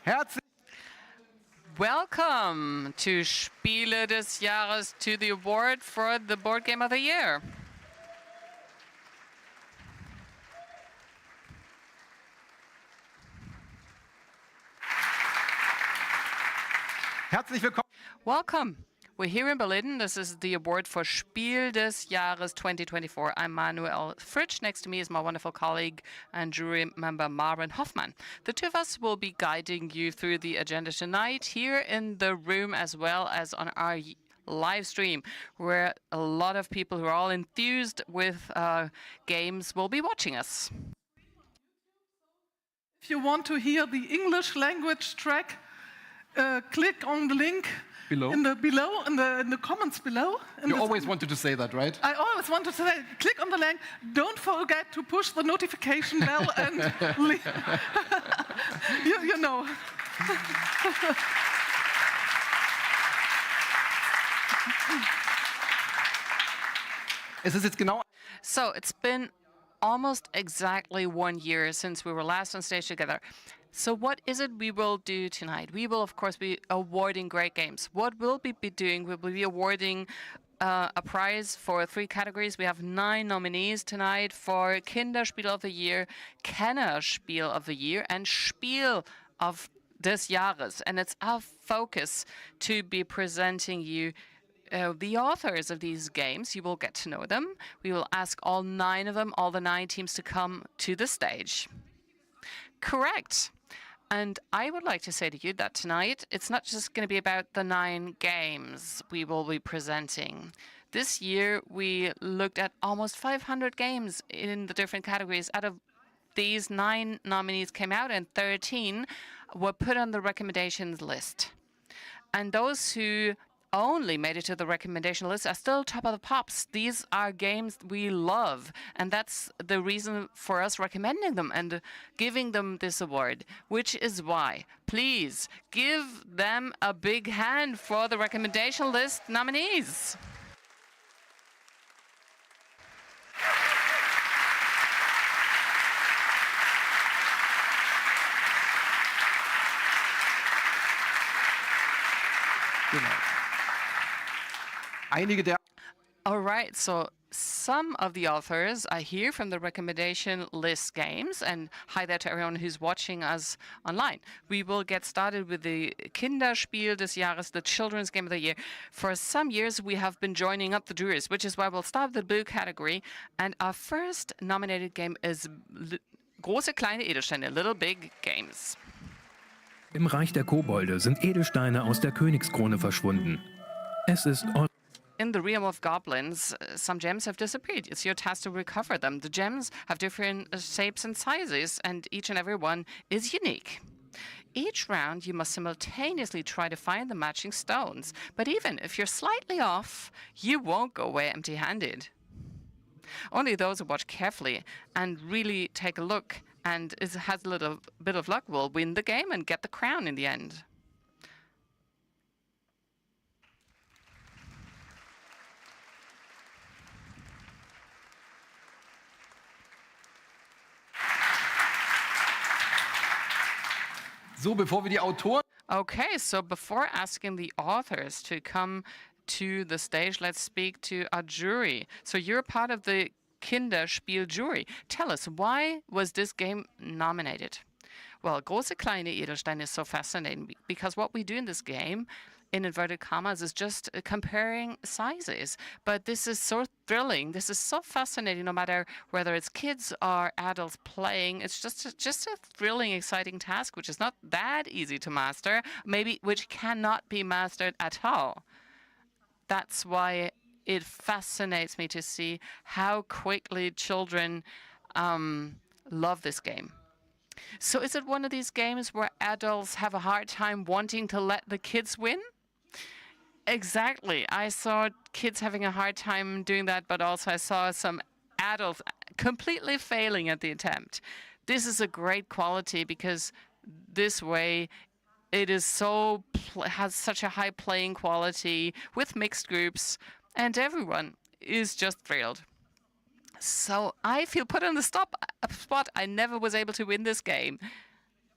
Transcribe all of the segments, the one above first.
Herzlich Welcome to Spiele des Jahres, to the award for the board game of the year. Herzlich willkommen. Welcome. We're here in Berlin. This is the award for Spiel des Jahres 2024. I'm Manuel. Fritsch. Next to me is my wonderful colleague and jury member Maren Hoffmann. The two of us will be guiding you through the agenda tonight here in the room as well as on our live stream, where a lot of people who are all enthused with games will be watching us. If If you want to hear the English language track, click on the link Below? in the comments below. You always wanted to say that, right? I always want to say, click on the link. Don't forget to push the notification bell and you know. Es ist jetzt genau. So it's been almost exactly 1 year since we were last on stage together. So what is it we will do tonight? We will, of course, be awarding great games. What we'll be doing, we will be awarding a prize for 3 categories. We have 9 nominees tonight for Kinderspiel of the Year, Kennerspiel of the Year, and Spiel of des Jahres. And it's our focus to be presenting you the authors of these games. You will get to know them. We will ask all 9 of them, all the 9 teams, to come to the stage. Correct. And I would like to say to you that tonight, it's not just going to be about the 9 games we will be presenting. This year, we looked at almost 500 games in the different categories. Out of these, 9 nominees came out and 13 were put on the recommendations list. And those who only made it to the recommendation list are still top of the pops. These are games we love, and that's the reason for us recommending them and giving them this award, which is why, please, give them a big hand for the recommendation list nominees. All right, so some of the authors are here from the recommendation list games, and hi there to everyone who's watching us online. We will get started with the Kinderspiel des Jahres, the children's game of the year. For some years, we have been joining up the juries, which is why we'll start with the blue category. And our first nominated game is Große kleine Edelsteine, Little Big Games. Im Reich der Kobolde sind Edelsteine aus der Königskrone verschwunden. Es ist In the realm of goblins, some gems have disappeared. It's your task to recover them. The gems have different shapes and sizes, and each and every one is unique. Each round, you must simultaneously try to find the matching stones. But even if you're slightly off, you won't go away empty-handed. Only those who watch carefully and really take a look and has a little bit of luck will win the game and get the crown in the end. So, bevor wir die Autoren. Okay, so before asking the authors to come to the stage, let's speak to a jury. So you're part of the Kinderspiel jury. Tell us, why was this game nominated? Well, Große kleine Edelsteine is so fascinating because what we do in this game, in inverted commas, is just comparing sizes. But this is so thrilling. This is so fascinating, no matter whether it's kids or adults playing. It's just a thrilling, exciting task, which is not that easy to master, maybe which cannot be mastered at all. That's why it fascinates me to see how quickly children love this game. So is it one of these games where adults have a hard time wanting to let the kids win? Exactly. I saw kids having a hard time doing that, but also I saw some adults completely failing at the attempt. This is a great quality because this way it is has such a high playing quality with mixed groups, and everyone is just thrilled. So I feel put on the spot. I never was able to win this game.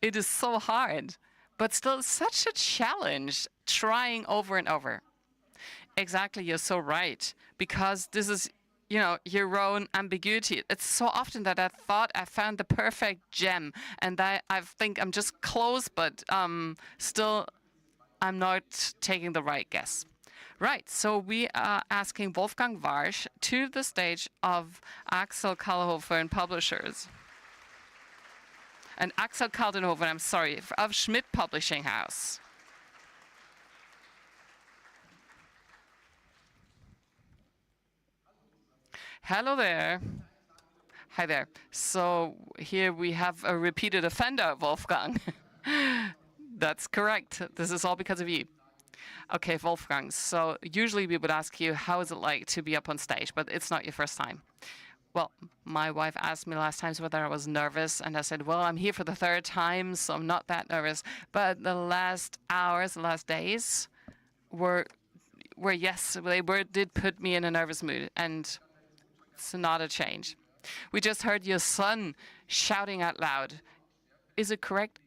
It is so hard, but still such a challenge, trying over and over. Exactly, you're so right, because this is, your own ambiguity. It's so often that I thought I found the perfect gem, and I think I'm just close, but still I'm not taking the right guess. Right, so we are asking Wolfgang Warsch to the stage of Axel Kalhofer Publishers. And Axel Kaltenhofen, I'm sorry, of Schmidt Publishing House. Hello there. Hi there. So here we have a repeated offender, Wolfgang. That's correct. This is all because of you. Okay, Wolfgang. So usually we would ask you, how is it like to be up on stage? But it's not your first time. Well, my wife asked me last time whether I was nervous, and I said, well, I'm here for the third time, so I'm not that nervous. But the last hours, the last days were yes, did put me in a nervous mood, and it's not a change. We just heard your son shouting out loud. Is it correct?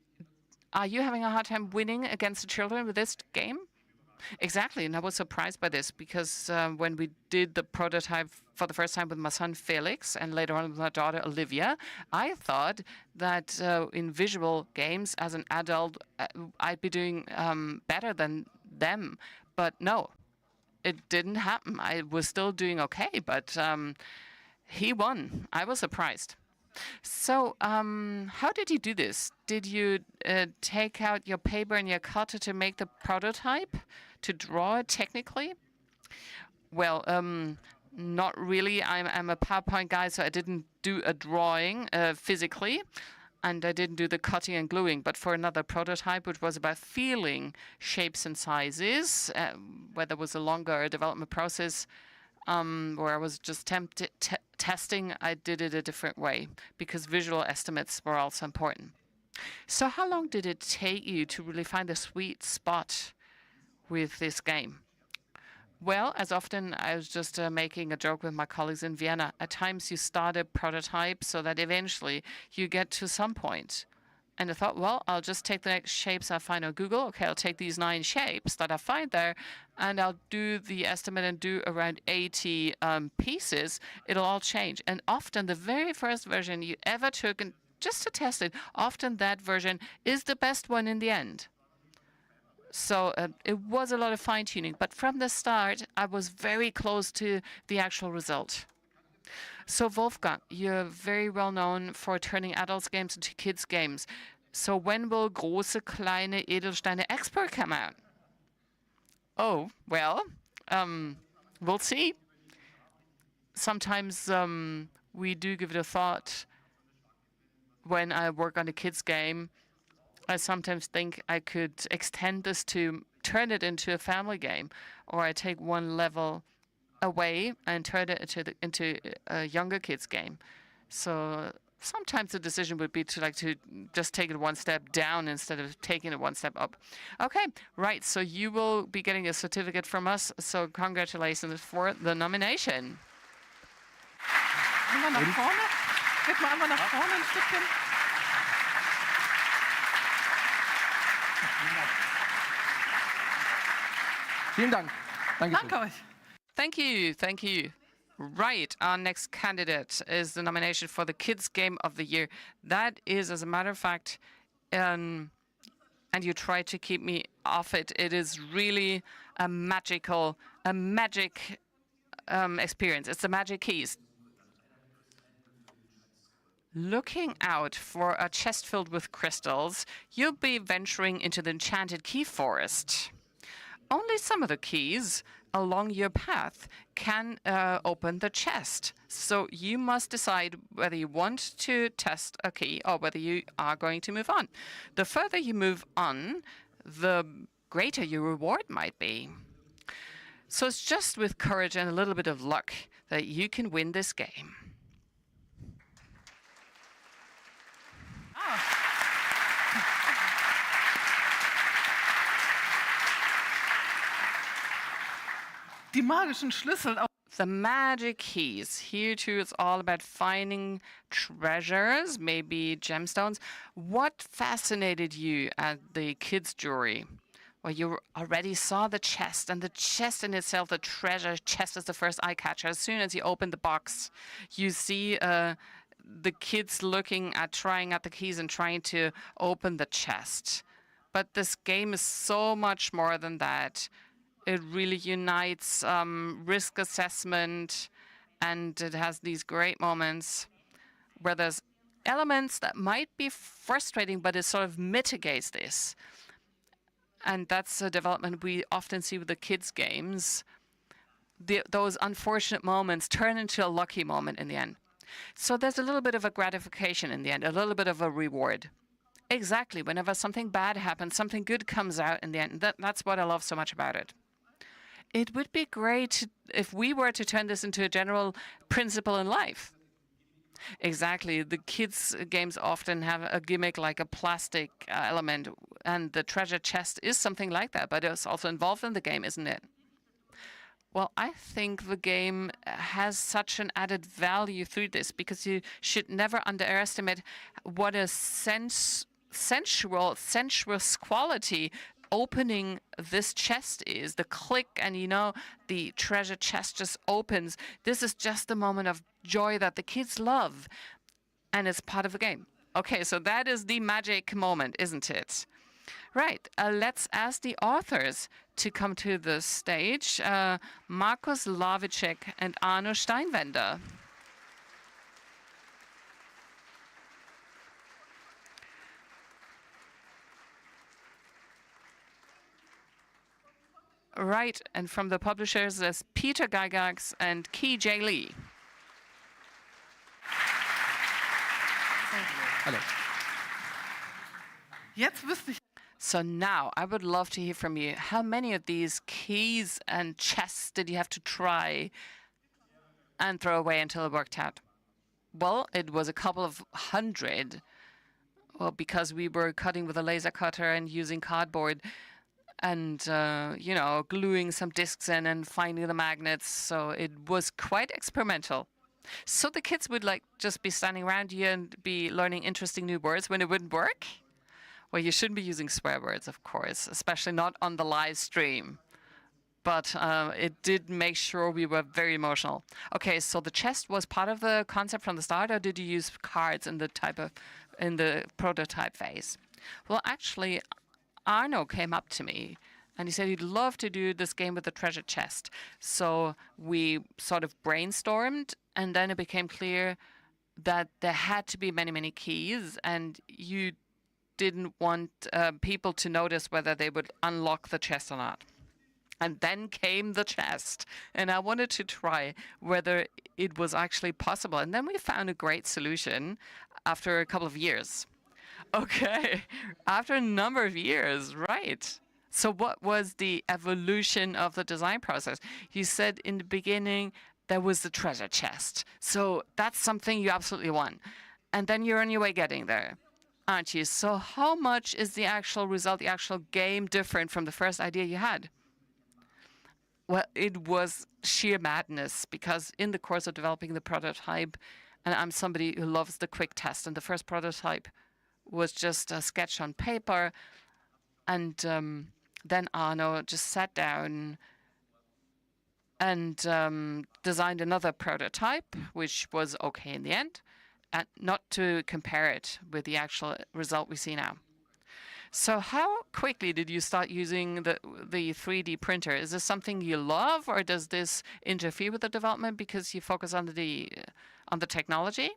Are you having a hard time winning against the children with this game? Exactly, and I was surprised by this because when we did the prototype for the first time with my son Felix and later on with my daughter Olivia, I thought that in visual games as an adult I'd be doing better than them, but no, it didn't happen. I was still doing okay, but he won. I was surprised. So, how did you do this? Did you take out your paper and your cutter to make the prototype, to draw it technically? Well, not really. I'm a PowerPoint guy, so I didn't do a drawing physically, and I didn't do the cutting and gluing. But for another prototype, which was about feeling shapes and sizes, where there was a longer development process, where I was just testing, I did it a different way because visual estimates were also important. So how long did it take you to really find the sweet spot with this game? Well, as often I was just making a joke with my colleagues in Vienna. At times you start a prototype so that eventually you get to some point. And I thought, well, I'll just take the next shapes I find on Google. Okay, I'll take these 9 shapes that I find there, and I'll do the estimate and do around 80 pieces. It'll all change. And often the very first version you ever took, and just to test it, often that version is the best one in the end. So it was a lot of fine-tuning. But from the start, I was very close to the actual result. So Wolfgang, you're very well known for turning adults' games into kids' games. So when will Große Kleine Edelsteine Expert come out? Oh, well, we'll see. Sometimes we do give it a thought. When I work on a kids' game, I sometimes think I could extend this to turn it into a family game, or I take one level away and turn it into a younger kids game. So sometimes the decision would be to just take it one step down instead of taking it one step up. Okay, right. So you will be getting a certificate from us. So congratulations for the nomination. Einmal nach vorne. Geht mal einmal nach vorne ein Stückchen. Vielen Dank. Dankeschön. Danke euch. Thank you. Thank you. Right. Our next candidate is the nomination for the Kids Game of the Year. That is, as a matter of fact, and you try to keep me off it. It is really a magic experience. It's the magic keys. Looking out for a chest filled with crystals, you'll be venturing into the enchanted key forest. Only some of the keys along your path can open the chest. So you must decide whether you want to test a key or whether you are going to move on. The further you move on, the greater your reward might be. So it's just with courage and a little bit of luck that you can win this game. Die magischen Schlüssel. The magic keys. Here too, it's all about finding treasures, maybe gemstones. What fascinated you at the kids' jury? Well, you already saw the chest, and the chest in itself, the treasure chest, is the first eye catcher. As soon as you open the box, you see the kids looking at, trying out the keys and trying to open the chest. But this game is so much more than that. It really unites risk assessment, and it has these great moments where there's elements that might be frustrating, but it sort of mitigates this. And that's a development we often see with the kids' games. Those unfortunate moments turn into a lucky moment in the end. So there's a little bit of a gratification in the end, a little bit of a reward. Exactly. Whenever something bad happens, something good comes out in the end. That's what I love so much about it. It would be great if we were to turn this into a general principle in life. Exactly. The kids' games often have a gimmick like a plastic element, and the treasure chest is something like that, but it's also involved in the game, isn't it? Well, I think the game has such an added value through this because you should never underestimate what a sensuous quality opening this chest is. The click and, the treasure chest just opens. This is just the moment of joy that the kids love, and it's part of the game. Okay, so that is the magic moment, isn't it? Right, let's ask the authors to come to the stage. Markus Lavicek and Arno Steinwender. Right, and from the publishers, there's Peter Gygax and Ki J. Lee. Hello. Jetzt wüsste ich. So now I would love to hear from you. How many of these keys and chests did you have to try and throw away until it worked out? Well, it was a couple of hundred. Well, because we were cutting with a laser cutter and using cardboard and, gluing some discs in and finding the magnets. So it was quite experimental. So the kids would just be standing around you and be learning interesting new words when it wouldn't work? Well, you shouldn't be using swear words, of course, especially not on the live stream. But it did make sure we were very emotional. Okay, so the chest was part of the concept from the start, or did you use cards in the prototype phase? Well, actually, Arno came up to me and he said he'd love to do this game with the treasure chest. So we sort of brainstormed, and then it became clear that there had to be many, many keys, and you didn't want people to notice whether they would unlock the chest or not. And then came the chest, and I wanted to try whether it was actually possible. And then we found a great solution after a couple of years. Okay, after a number of years, right. So what was the evolution of the design process? You said in the beginning there was the treasure chest. So that's something you absolutely want. And then you're on your way getting there, aren't you? So how much is the actual result, the actual game, different from the first idea you had? Well, it was sheer madness, because in the course of developing the prototype, and I'm somebody who loves the quick test, and the first prototype was just a sketch on paper, and then Arno just sat down and designed another prototype, which was okay in the end, and not to compare it with the actual result we see now. So how quickly did you start using the 3D printer? Is this something you love, or does this interfere with the development because you focus on the technology?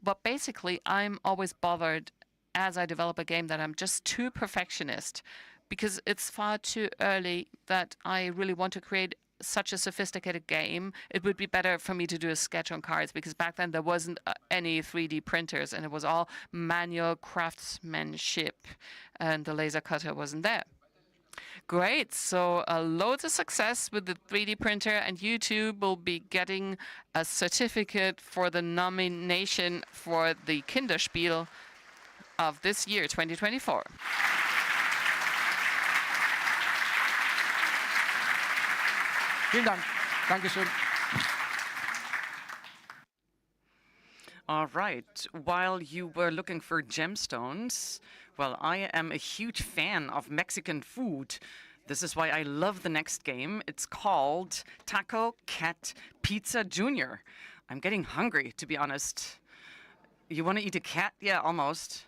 But basically, I'm always bothered as I develop a game that I'm just too perfectionist, because it's far too early that I really want to create such a sophisticated game. It would be better for me to do a sketch on cards, because back then there wasn't any 3D printers, and it was all manual craftsmanship, and the laser cutter wasn't there. Great, so loads of success with the 3D printer, and you too will be getting a certificate for the nomination for the Kinderspiel of this year, 2024. Vielen Dank. Dankeschön. All right. While you were looking for gemstones, well, I am a huge fan of Mexican food. This is why I love the next game. It's called Taco Cat Pizza Junior. I'm getting hungry, to be honest. You want to eat a cat? Yeah, almost.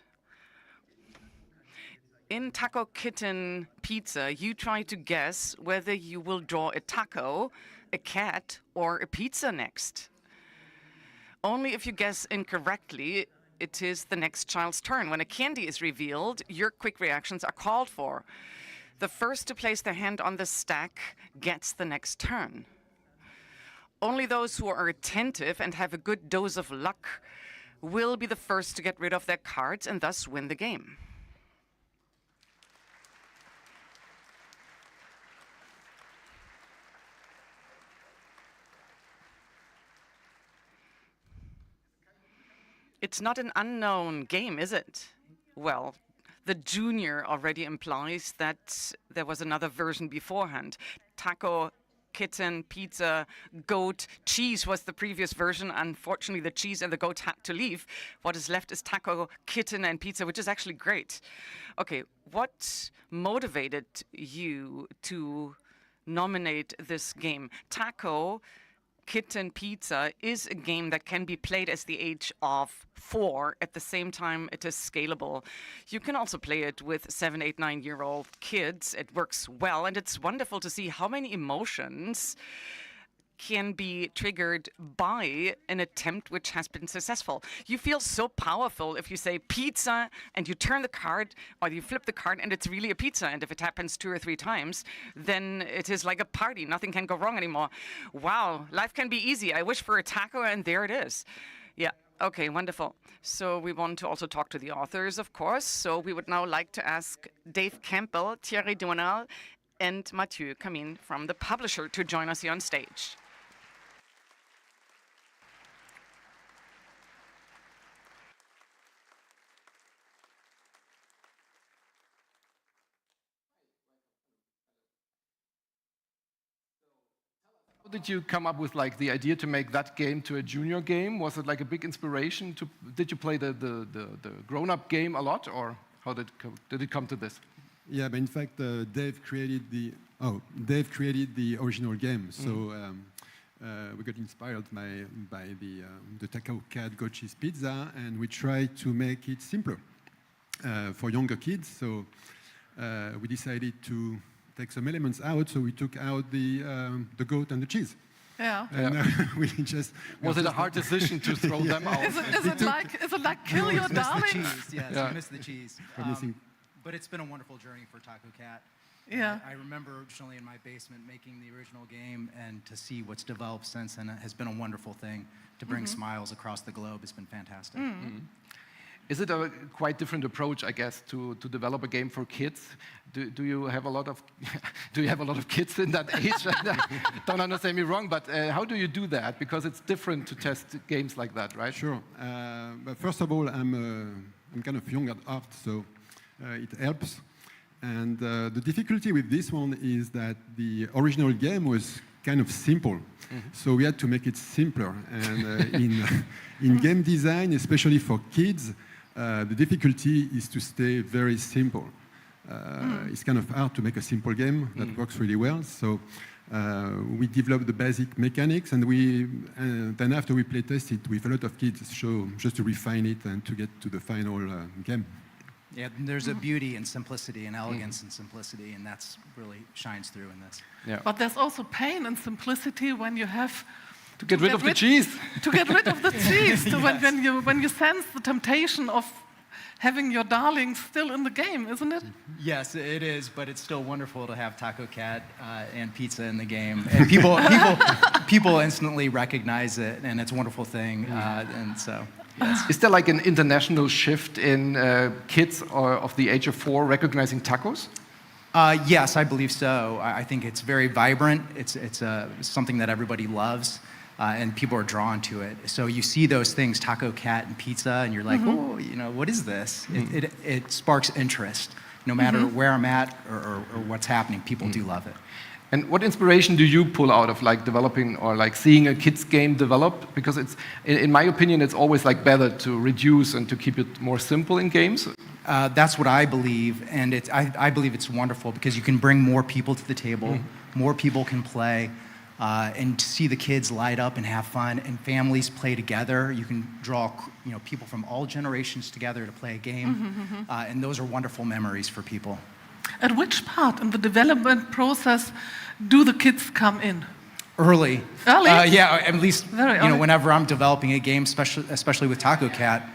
In Taco Kitten Pizza, you try to guess whether you will draw a taco, a cat, or a pizza next. Only if you guess incorrectly, it is the next child's turn. When a candy is revealed, your quick reactions are called for. The first to place their hand on the stack gets the next turn. Only those who are attentive and have a good dose of luck will be the first to get rid of their cards and thus win the game. It's not an unknown game, is it? Well, the junior already implies that there was another version beforehand. Taco, kitten, pizza, goat, cheese was the previous version. Unfortunately, the cheese and the goat had to leave. What is left is taco, kitten, and pizza, which is actually great. Okay, what motivated you to nominate this game? Taco, Kitten Pizza is a game that can be played as the age of 4. At the same time, it is scalable. You can also play it with 7, 8, 9-year-old kids. It works well, and it's wonderful to see how many emotions can be triggered by an attempt which has been successful. You feel so powerful if you say pizza and you turn the card or you flip the card and it's really a pizza. And if it happens 2 or 3 times, then it is like a party. Nothing can go wrong anymore. Wow, life can be easy. I wish for a taco and there it is. Yeah. Okay, wonderful. So we want to also talk to the authors, of course. So we would now like to ask Dave Campbell, Thierry Donal, and Mathieu Camille from the publisher to join us here on stage. How did you come up with like the idea to make that game to a junior game? Was it like a big inspiration? Did you play the grown-up game a lot, or how did it come to this? Yeah, but in fact, Dave created the original game. So we got inspired by the Taco Cat Goat Cheese Pizza, and we tried to make it simpler for younger kids. So we decided to take some elements out, so we took out the goat and the cheese. Yeah. And we just... Was it a hard decision to throw them out? Is it like kill your darling? Cheese, yes, I miss the cheese. But it's been a wonderful journey for Taco Cat. Yeah. I remember originally in my basement making the original game, and to see what's developed since then has been a wonderful thing. To bring smiles across the globe has been fantastic. Is it a quite different approach, I guess, to develop a game for kids? Do you have a lot of kids in that age? Don't understand me wrong, but how do you do that? Because it's different to test games like that, right? Sure. But first of all, I'm kind of young at heart, so it helps. And the difficulty with this one is that the original game was kind of simple. So we had to make it simpler. And in game design, especially for kids, the difficulty is to stay very simple. It's kind of hard to make a simple game that works really well. So we developed the basic mechanics, and then after we play test it with a lot of kids, just to refine it and to get to the final game. Yeah, there's a beauty and simplicity and elegance and simplicity, and that's really shines through in this. Yeah. But there's also pain and simplicity when you have to get rid of the cheese. To get rid of the cheese, when you sense the temptation of having your darling still in the game, isn't it? Yes, it is, but it's still wonderful to have Taco Cat and pizza in the game, and people instantly recognize it, and it's a wonderful thing, and so. Yes. Is there like an international shift in kids of the age of 4 recognizing tacos? Yes, I believe so. I think it's very vibrant. It's something that everybody loves, and people are drawn to it. So you see those things, Taco Cat and pizza, and you're like, oh, what is this? It sparks interest. No matter where I'm at or what's happening, people do love it. And what inspiration do you pull out of like developing or like seeing a kids game develop? Because it's, in my opinion, it's always like better to reduce and to keep it more simple in games. That's what I believe, and I believe it's wonderful because you can bring more people to the table, more people can play, and to see the kids light up and have fun, and families play together. You can draw people from all generations together to play a game, and those are wonderful memories for people. At which part in the development process do the kids come in? Early. Early? Yeah, at least Very early. whenever I'm developing a game, especially with Taco Cat,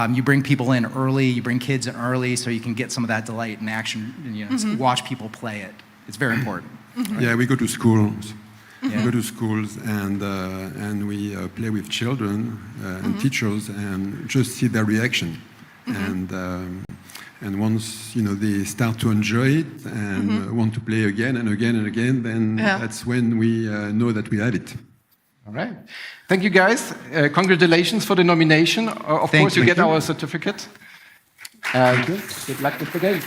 you bring people in early, you bring kids in early, so you can get some of that delight and action, and watch people play it. It's very important. Yeah, we go to schools. We go to schools and we play with children and teachers and just see their reaction. And once they start to enjoy it and want to play again and again and again, then that's when we know that we have it. All right. Thank you, guys. Congratulations for the nomination. Of course, you get our certificate. And good luck with the game.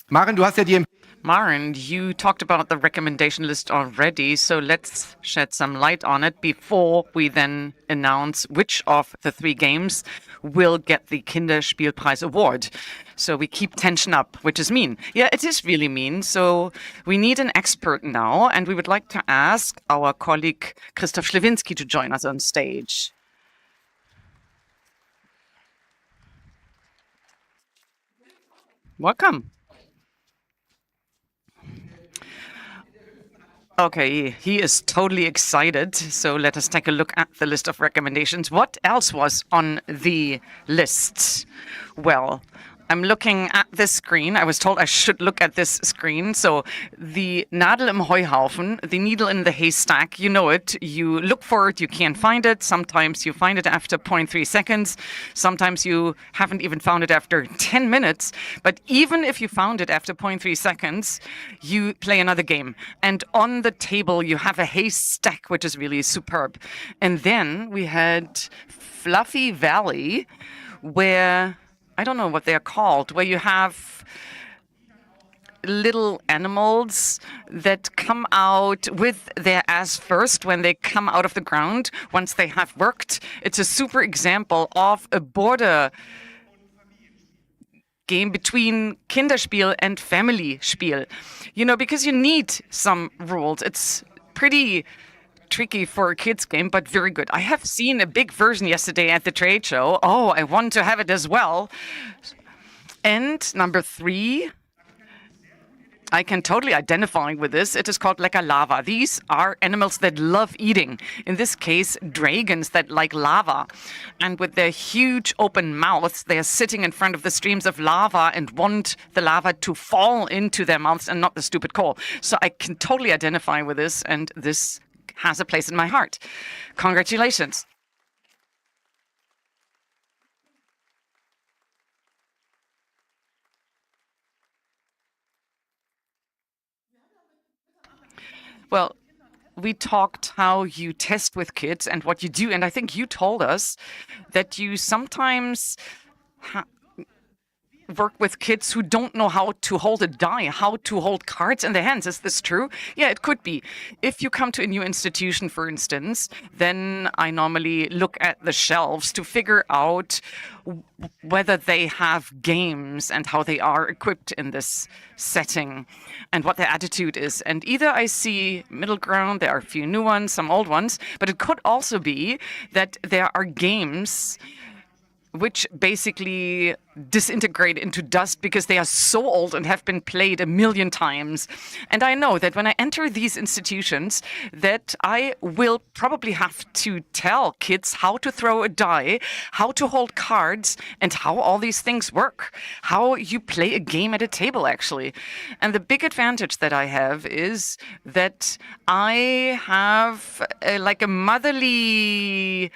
Maren, du hast ja die Maren, you talked about the recommendation list already, so let's shed some light on it before we then announce which of the 3 games will get the Kinderspielpreis award. So we keep tension up, which is mean. Yeah, it is really mean. So we need an expert now, and we would like to ask our colleague Christoph Schlewinski to join us on stage. Welcome. Okay, he is totally excited. So let us take a look at the list of recommendations. What else was on the list? Well, I'm looking at this screen. I was told I should look at this screen. So the Nadel im Heuhaufen, the needle in the haystack, you know it. You look for it, you can't find it. Sometimes you find it after 0.3 seconds. Sometimes you haven't even found it after 10 minutes. But even if you found it after 0.3 seconds, you play another game. And on the table, you have a haystack, which is really superb. And then we had Fluffy Valley, where I don't know what they're called, where you have little animals that come out with their ass first when they come out of the ground, once they have worked. It's a super example of a border game between Kinderspiel and Family Spiel. Because you need some rules. It's pretty tricky for a kids game, but very good. I have seen a big version yesterday at the trade show. Oh, I want to have it as well. And number 3, I can totally identify with this. It is called Lecker Lava. These are animals that love eating. In this case, dragons that like lava. And with their huge open mouths, they are sitting in front of the streams of lava and want the lava to fall into their mouths and not the stupid coal. So I can totally identify with this, and this has a place in my heart. Congratulations. Well, we talked how you test with kids and what you do, and I think you told us that you sometimes work with kids who don't know how to hold a die, how to hold cards in their hands. Is this true? Yeah, it could be. If you come to a new institution, for instance, then I normally look at the shelves to figure out whether they have games and how they are equipped in this setting and what their attitude is. And either I see middle ground, there are a few new ones, some old ones, but it could also be that there are games which basically disintegrate into dust because they are so old and have been played a million times. And I know that when I enter these institutions, that I will probably have to tell kids how to throw a die, how to hold cards, and how all these things work, how you play a game at a table, actually. And the big advantage that I have is that I have like a motherly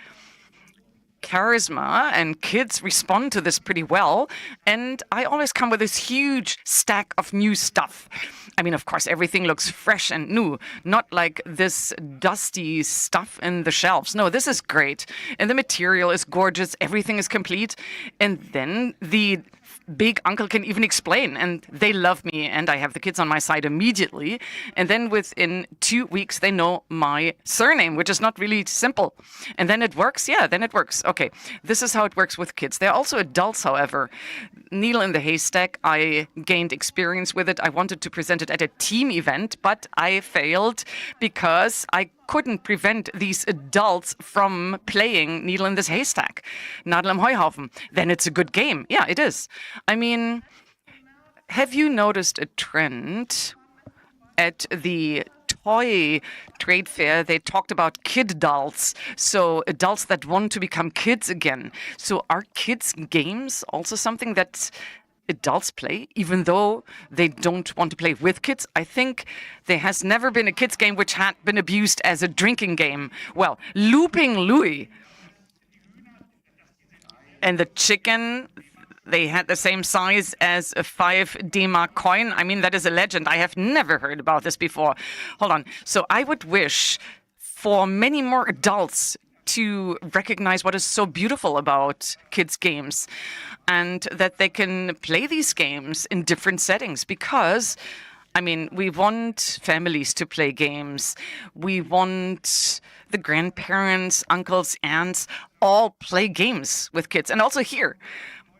charisma, and kids respond to this pretty well. And I always come with this huge stack of new stuff. I mean, of course, everything looks fresh and new, not like this dusty stuff in the shelves. No, this is great. And the material is gorgeous. Everything is complete. And then the big uncle can even explain, and they love me, and I have the kids on my side immediately. And then within 2 weeks, they know my surname, which is not really simple. And then it works. Yeah, then it works. Okay, this is how it works with kids. There are also adults, however. Needle in the haystack, I gained experience with it. I wanted to present it at a team event, but I failed because I couldn't prevent these adults from playing Needle in this haystack, Nadel im Heuhaufen. Then it's a good game. Yeah, it is. I mean, have you noticed a trend at the toy trade fair, they talked about kid adults, so adults that want to become kids again. So are kids games also something that adults play, even though they don't want to play with kids? I think there has never been a kids game which had been abused as a drinking game. Well, Looping Louie and the chicken, they had the same size as a 5 D-Mark coin. I mean, that is a legend. I have never heard about this before. Hold on. So I would wish for many more adults to recognize what is so beautiful about kids' games and that they can play these games in different settings, because I mean, we want families to play games. We want the grandparents, uncles, aunts, all play games with kids. And also here,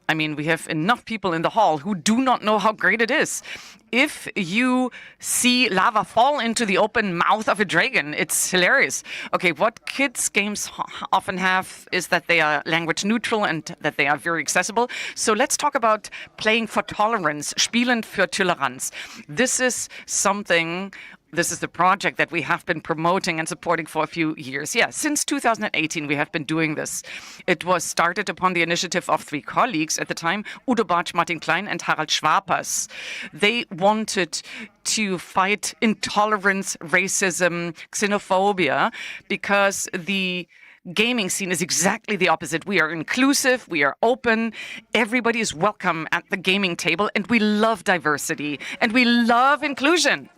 I mean, we have enough people in the hall who do not know how great it is. If you see lava fall into the open mouth of a dragon, it's hilarious. Okay, what kids' games often have is that they are language neutral and that they are very accessible. So let's talk about playing for tolerance, Spielen für Toleranz. This is something. This is the project that we have been promoting and supporting for a few years. Yeah, since 2018, we have been doing this. It was started upon the initiative of 3 colleagues at the time, Udo Bartsch, Martin Klein, and Harald Schwapers. They wanted to fight intolerance, racism, xenophobia, because the gaming scene is exactly the opposite. We are inclusive, we are open, everybody is welcome at the gaming table, and we love diversity, and we love inclusion.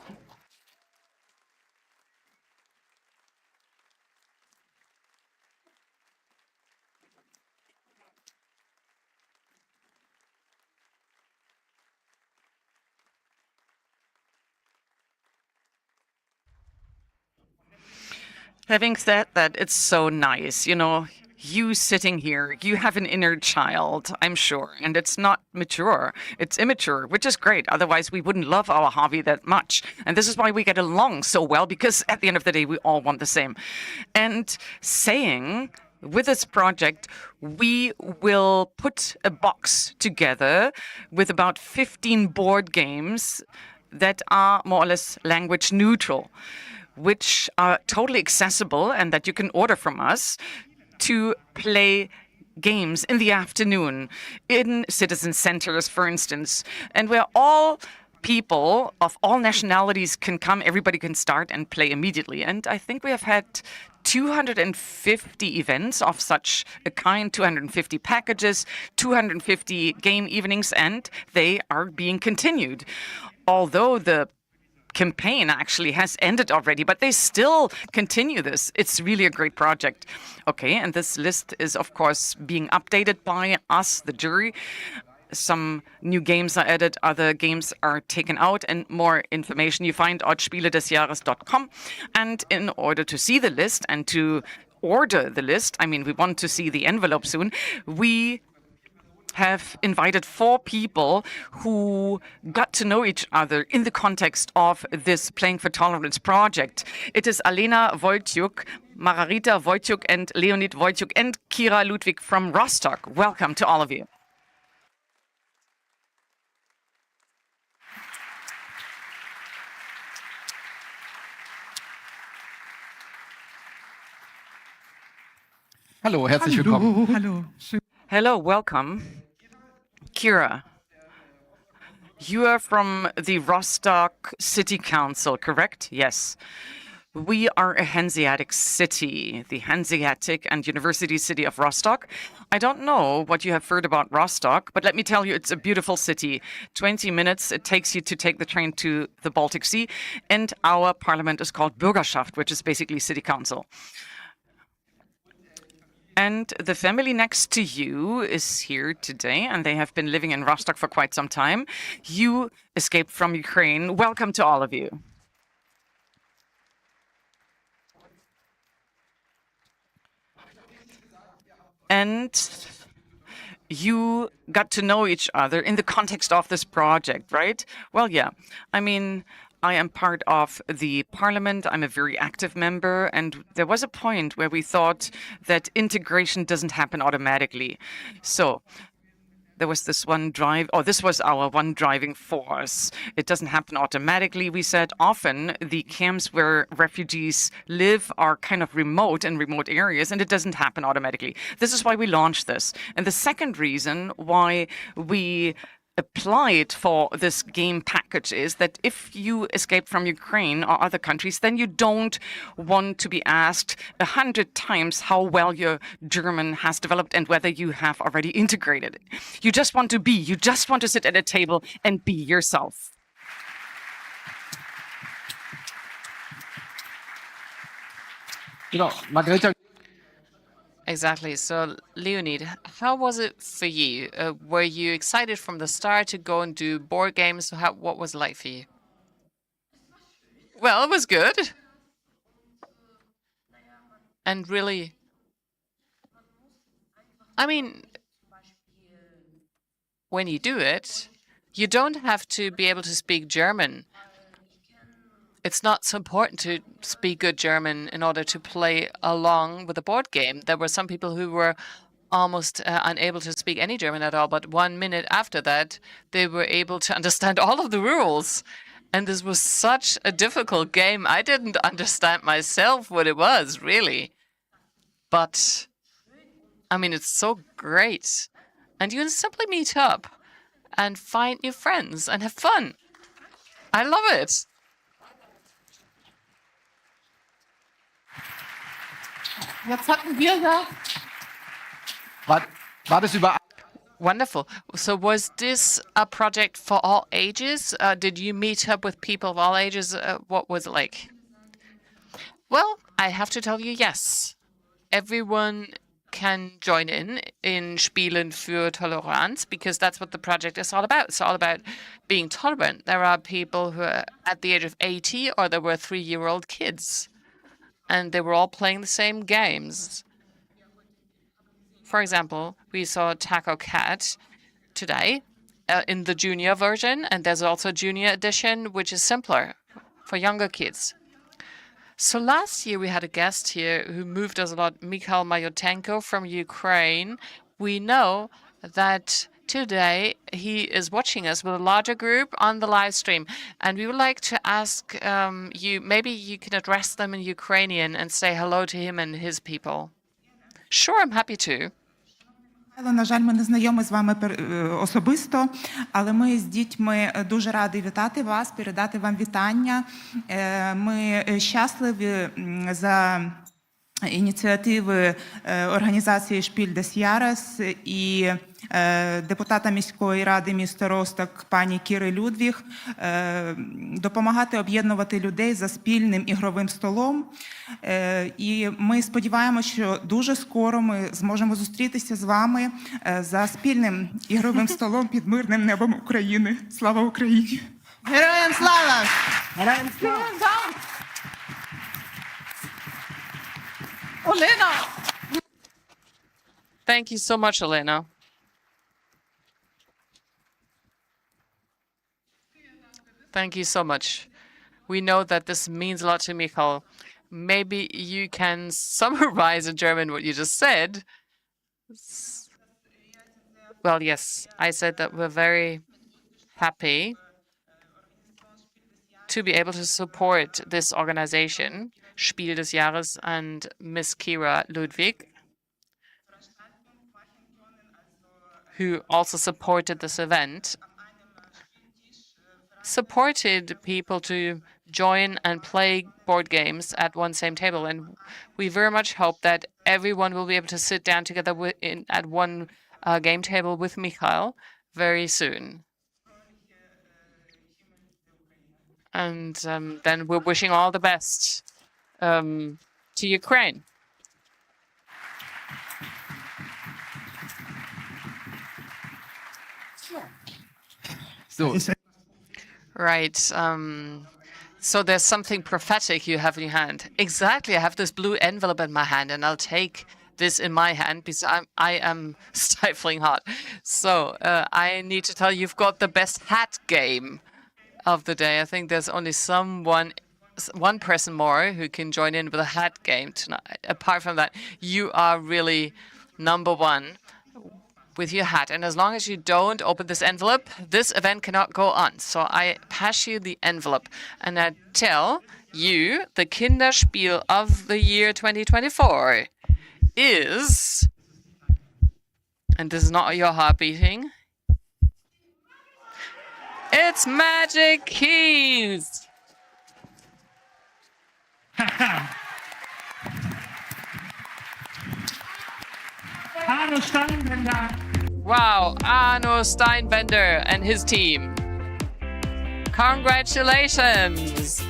Having said that, it's so nice, you know, you sitting here, you have an inner child, I'm sure, and it's not mature, it's immature, which is great. Otherwise, we wouldn't love our hobby that much. And this is why we get along so well, because at the end of the day, we all want the same. And saying, with this project, we will put a box together with about 15 board games that are more or less language neutral, which are totally accessible and that you can order from us to play games in the afternoon in citizen centers, for instance, and where all people of all nationalities can come, everybody can start and play immediately. And I think we have had 250 events of such a kind, 250 packages, 250 game evenings, and they are being continued. Although the campaign actually has ended already, but they still continue this. It's really a great project. Okay, and this list is, of course, being updated by us, the jury. Some new games are added, other games are taken out, and more information you find at spieledesjahres.com. And in order to see the list and to order the list, I mean, we want to see the envelope soon, we have invited 4 people who got to know each other in the context of this Playing for Tolerance project. It is Alena Wojciuk, Margarita Wojciuk, and Leonid Wojciuk, and Kira Ludwig from Rostock. Welcome to all of you. Hallo, herzlich willkommen. Hallo. Hello, welcome. Kira, you are from the Rostock City Council, correct? Yes. We are a Hanseatic city, the Hanseatic and University City of Rostock. I don't know what you have heard about Rostock, but let me tell you, it's a beautiful city. 20 minutes it takes you to take the train to the Baltic Sea, and our parliament is called Bürgerschaft, which is basically city council. And the family next to you is here today, and they have been living in Rostock for quite some time. You escaped from Ukraine. Welcome to all of you. And you got to know each other in the context of this project, right? Well, yeah. I mean, I am part of the parliament. I'm a very active member. And there was a point where we thought that integration doesn't happen automatically. So there was this this was our one driving force. It doesn't happen automatically. We said often the camps where refugees live are kind of remote in remote areas, and it doesn't happen automatically. This is why we launched this. And the second reason why we applied for this game package is that if you escape from Ukraine or other countries, then you don't want to be asked 100 times how well your German has developed and whether you have already integrated it. You just want to sit at a table and be yourself. Margareta. Exactly. So, Leonid, how was it for you? Were you excited from the start to go and do board games? What was it like for you? Well, it was good. And really, I mean, when you do it, you don't have to be able to speak German. It's not so important to speak good German in order to play along with a board game. There were some people who were almost unable to speak any German at all, but 1 minute after that, they were able to understand all of the rules. And this was such a difficult game. I didn't understand myself what it was, really. But, I mean, it's so great. And you can simply meet up and find new friends and have fun. I love it. Jetzt hatten wir ja War das über Wonderful. So was this a project for all ages? Did you meet up with people of all ages? What was it like? Well, I have to tell you, yes. Everyone can join in Spielen für Toleranz, because that's what the project is all about. It's all about being tolerant. There are people who are at the age of 80, or there were 3-year-old kids, and they were all playing the same games. For example, we saw Taco Cat today in the junior version, and there's also a junior edition, which is simpler for younger kids. So last year we had a guest here who moved us a lot, Mikhail Mayotenko from Ukraine. We know that today he is watching us with a larger group on the live stream, and we would like to ask you, maybe you can address them in Ukrainian and say hello to him and his people. Sure, I'm happy to. На жаль, ми не знайомі з вами особисто, але ми з дітьми дуже раді вітати вас, передати вам вітання. Ми щасливі за ініціативи організації Spiel des Jahres і депутата міської ради міста Росток пані Кіри Людвіг допомагати об'єднувати людей за спільним ігровим столом. І ми сподіваємося, що дуже скоро ми зможемо зустрітися з вами за спільним ігровим столом під мирним небом України. Слава Україні! Героям слава! Vielen Dank. Olena. Thank you so much, Elena. Thank you so much. We know that this means a lot to Michael. Maybe you can summarize in German what you just said. Well, yes, I said that we're very happy to be able to support this organization, Spiel des Jahres, and Miss Kira Ludwig, who also supported this event, supported people to join and play board games at one same table. And we very much hope that everyone will be able to sit down together at one game table with Mikhail very soon. And then we're wishing all the best to Ukraine. So, Right. So there's something prophetic you have in your hand. Exactly. I have this blue envelope in my hand, and I'll take this in my hand because I am stifling hot. So I need to tell you, you've got the best hat game of the day. I think there's only one person more who can join in with a hat game tonight. Apart from that, you are really number one. with your hat. And as long as you don't open this envelope, this event cannot go on. So I pass you the envelope and I tell you the Kinderspiel of the year 2024 is, and this is not your heart beating, it's Magic Keys. Arno Steinbender. Wow, Arno Steinbender and his team. Congratulations.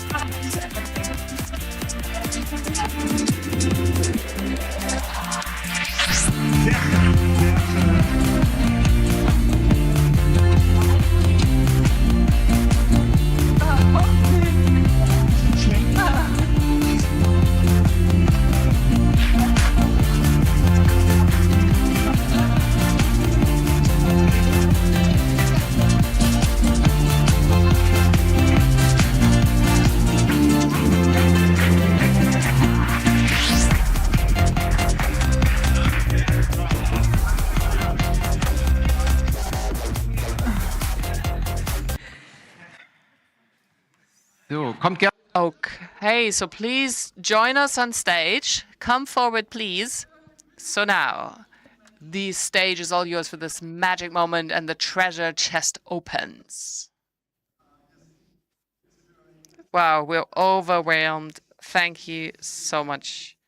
So, kommt gerne. Okay, so please join us on stage. Come forward, please. So now, the stage is all yours for this magic moment, and the treasure chest opens. Wow, we're overwhelmed. Thank you so much.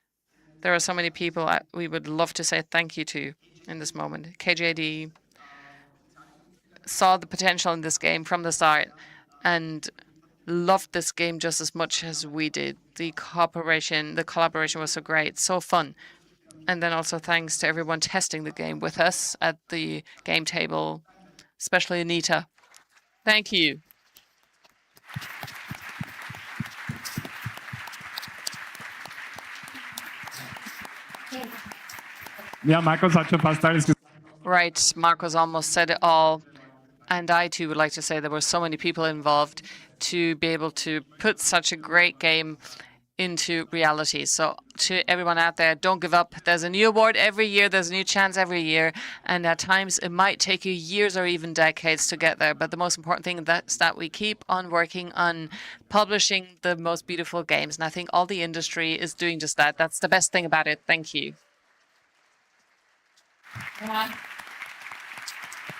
There are so many people we would love to say thank you to in this moment. KJD saw the potential in this game from the start and loved this game just as much as we did. The collaboration was so great, so fun. And then also thanks to everyone testing the game with us at the game table, especially Anita. Thank you. Ja, Markus hat schon fast alles gesagt. Right, Marcos almost said it all. And I too would like to say there were so many people involved to be able to put such a great game into reality. So to everyone out there, don't give up. There's a new award every year. There's a new chance every year. And at times it might take you years or even decades to get there. But the most important thing is that we keep on working on publishing the most beautiful games. And I think all the industry is doing just that. That's the best thing about it. Thank you.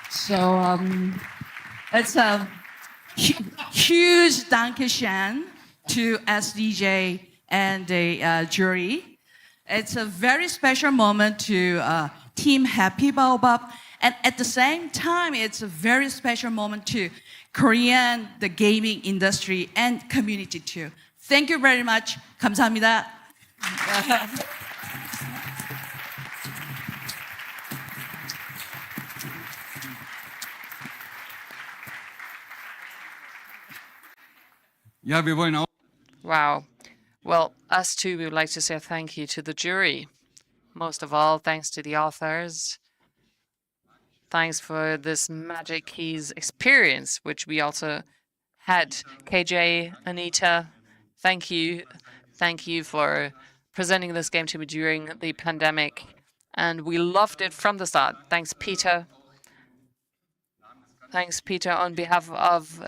So it's a huge Dankeschön to SDJ and the jury. It's a very special moment to Team Happy Baobab. And at the same time, it's a very special moment to Korean, the gaming industry and community too. Thank you very much. 감사합니다. Ja, wir wollen auch. Wow. Well, us too, we would like to say thank you to the jury. Most of all, thanks to the authors. Thanks for this Magic Keys experience, which we also had. KJ, Anita, thank you. Thank you for presenting this game to me during the pandemic. And we loved it from the start. Thanks, Peter. Thanks, Peter, on behalf of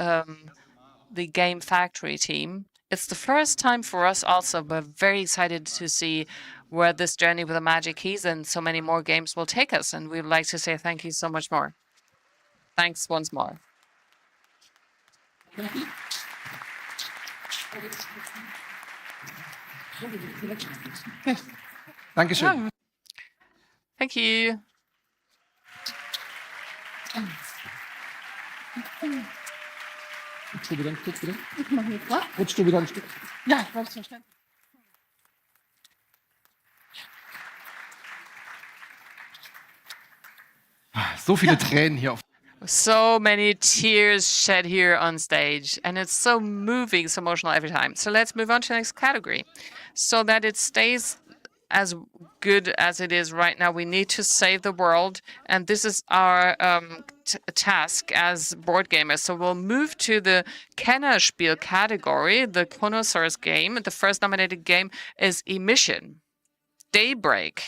the Game Factory team. It's the first time for us also. We're very excited to see where this journey with the Magic Keys and so many more games will take us. And we'd like to say thank you so much more. Thanks once more. Dankeschön. Thank you. Rutschst du wieder ein Stück? Ja, selbstverständlich. So viele Tränen hier auf. So many tears shed here on stage, and it's so moving, so emotional every time. So let's move on to the next category. So that it stays as good as it is right now, we need to save the world, and this is our task as board gamers. So we'll move to the Kennerspiel category, the connoisseur's game. The first nominated game is Emission. Daybreak.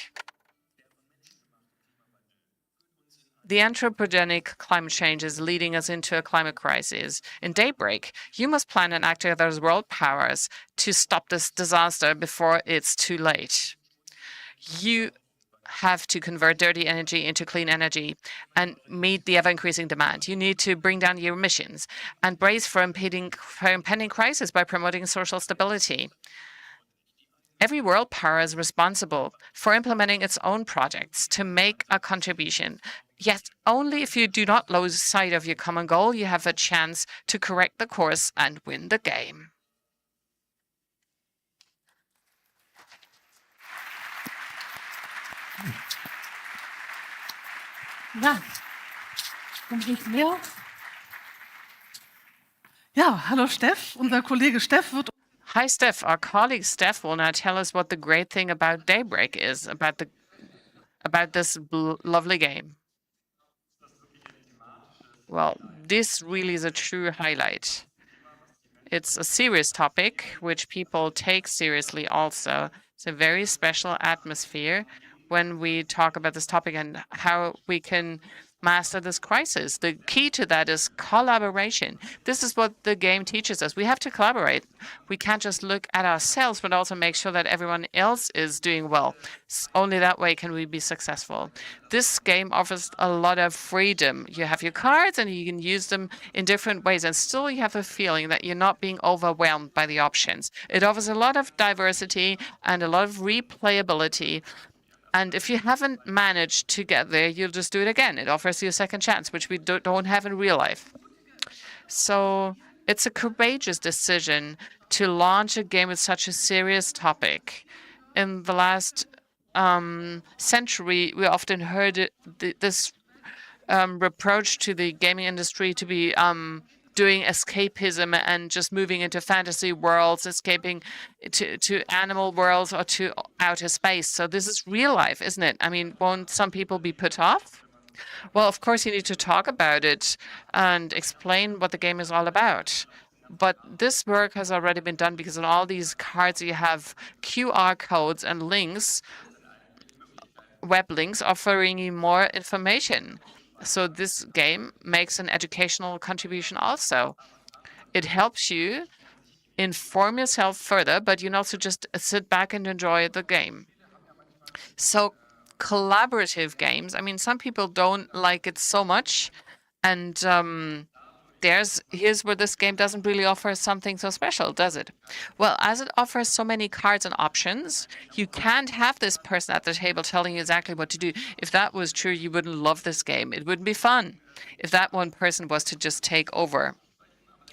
The anthropogenic climate change is leading us into a climate crisis. In Daybreak, you must plan and act together as world powers to stop this disaster before it's too late. You have to convert dirty energy into clean energy and meet the ever-increasing demand. You need to bring down your emissions and brace for impending crisis by promoting social stability. Every world power is responsible for implementing its own projects to make a contribution. Yet only if you do not lose sight of your common goal, you have a chance to correct the course and win the game. Ja, dann geht's mehr. Ja, hallo Steff, unser Kollege Steff wird. Hi, Steph. Our colleague Steph will now tell us what the great thing about Daybreak is, about this lovely game. Well, this really is a true highlight. It's a serious topic, which people take seriously also. It's a very special atmosphere when we talk about this topic and how we can master this crisis. The key to that is collaboration. This is what the game teaches us. We have to collaborate. We can't just look at ourselves, but also make sure that everyone else is doing well. Only that way can we be successful. This game offers a lot of freedom. You have your cards and you can use them in different ways, and still you have a feeling that you're not being overwhelmed by the options. It offers a lot of diversity and a lot of replayability. And if you haven't managed to get there, you'll just do it again. It offers you a second chance, which we don't have in real life. So it's a courageous decision to launch a game with such a serious topic. In the last century, we often heard this reproach to the gaming industry to be doing escapism and just moving into fantasy worlds, escaping to animal worlds or to outer space. So this is real life, isn't it? I mean, won't some people be put off? Well, of course, you need to talk about it and explain what the game is all about. But this work has already been done because on all these cards you have QR codes and links, web links offering you more information. So this game makes an educational contribution also. It helps you inform yourself further, but you can also just sit back and enjoy the game. So collaborative games, I mean, some people don't like it so much. And here's where this game doesn't really offer something so special, does it? Well, as it offers so many cards and options, you can't have this person at the table telling you exactly what to do. If that was true, you wouldn't love this game. It wouldn't be fun if that one person was to just take over.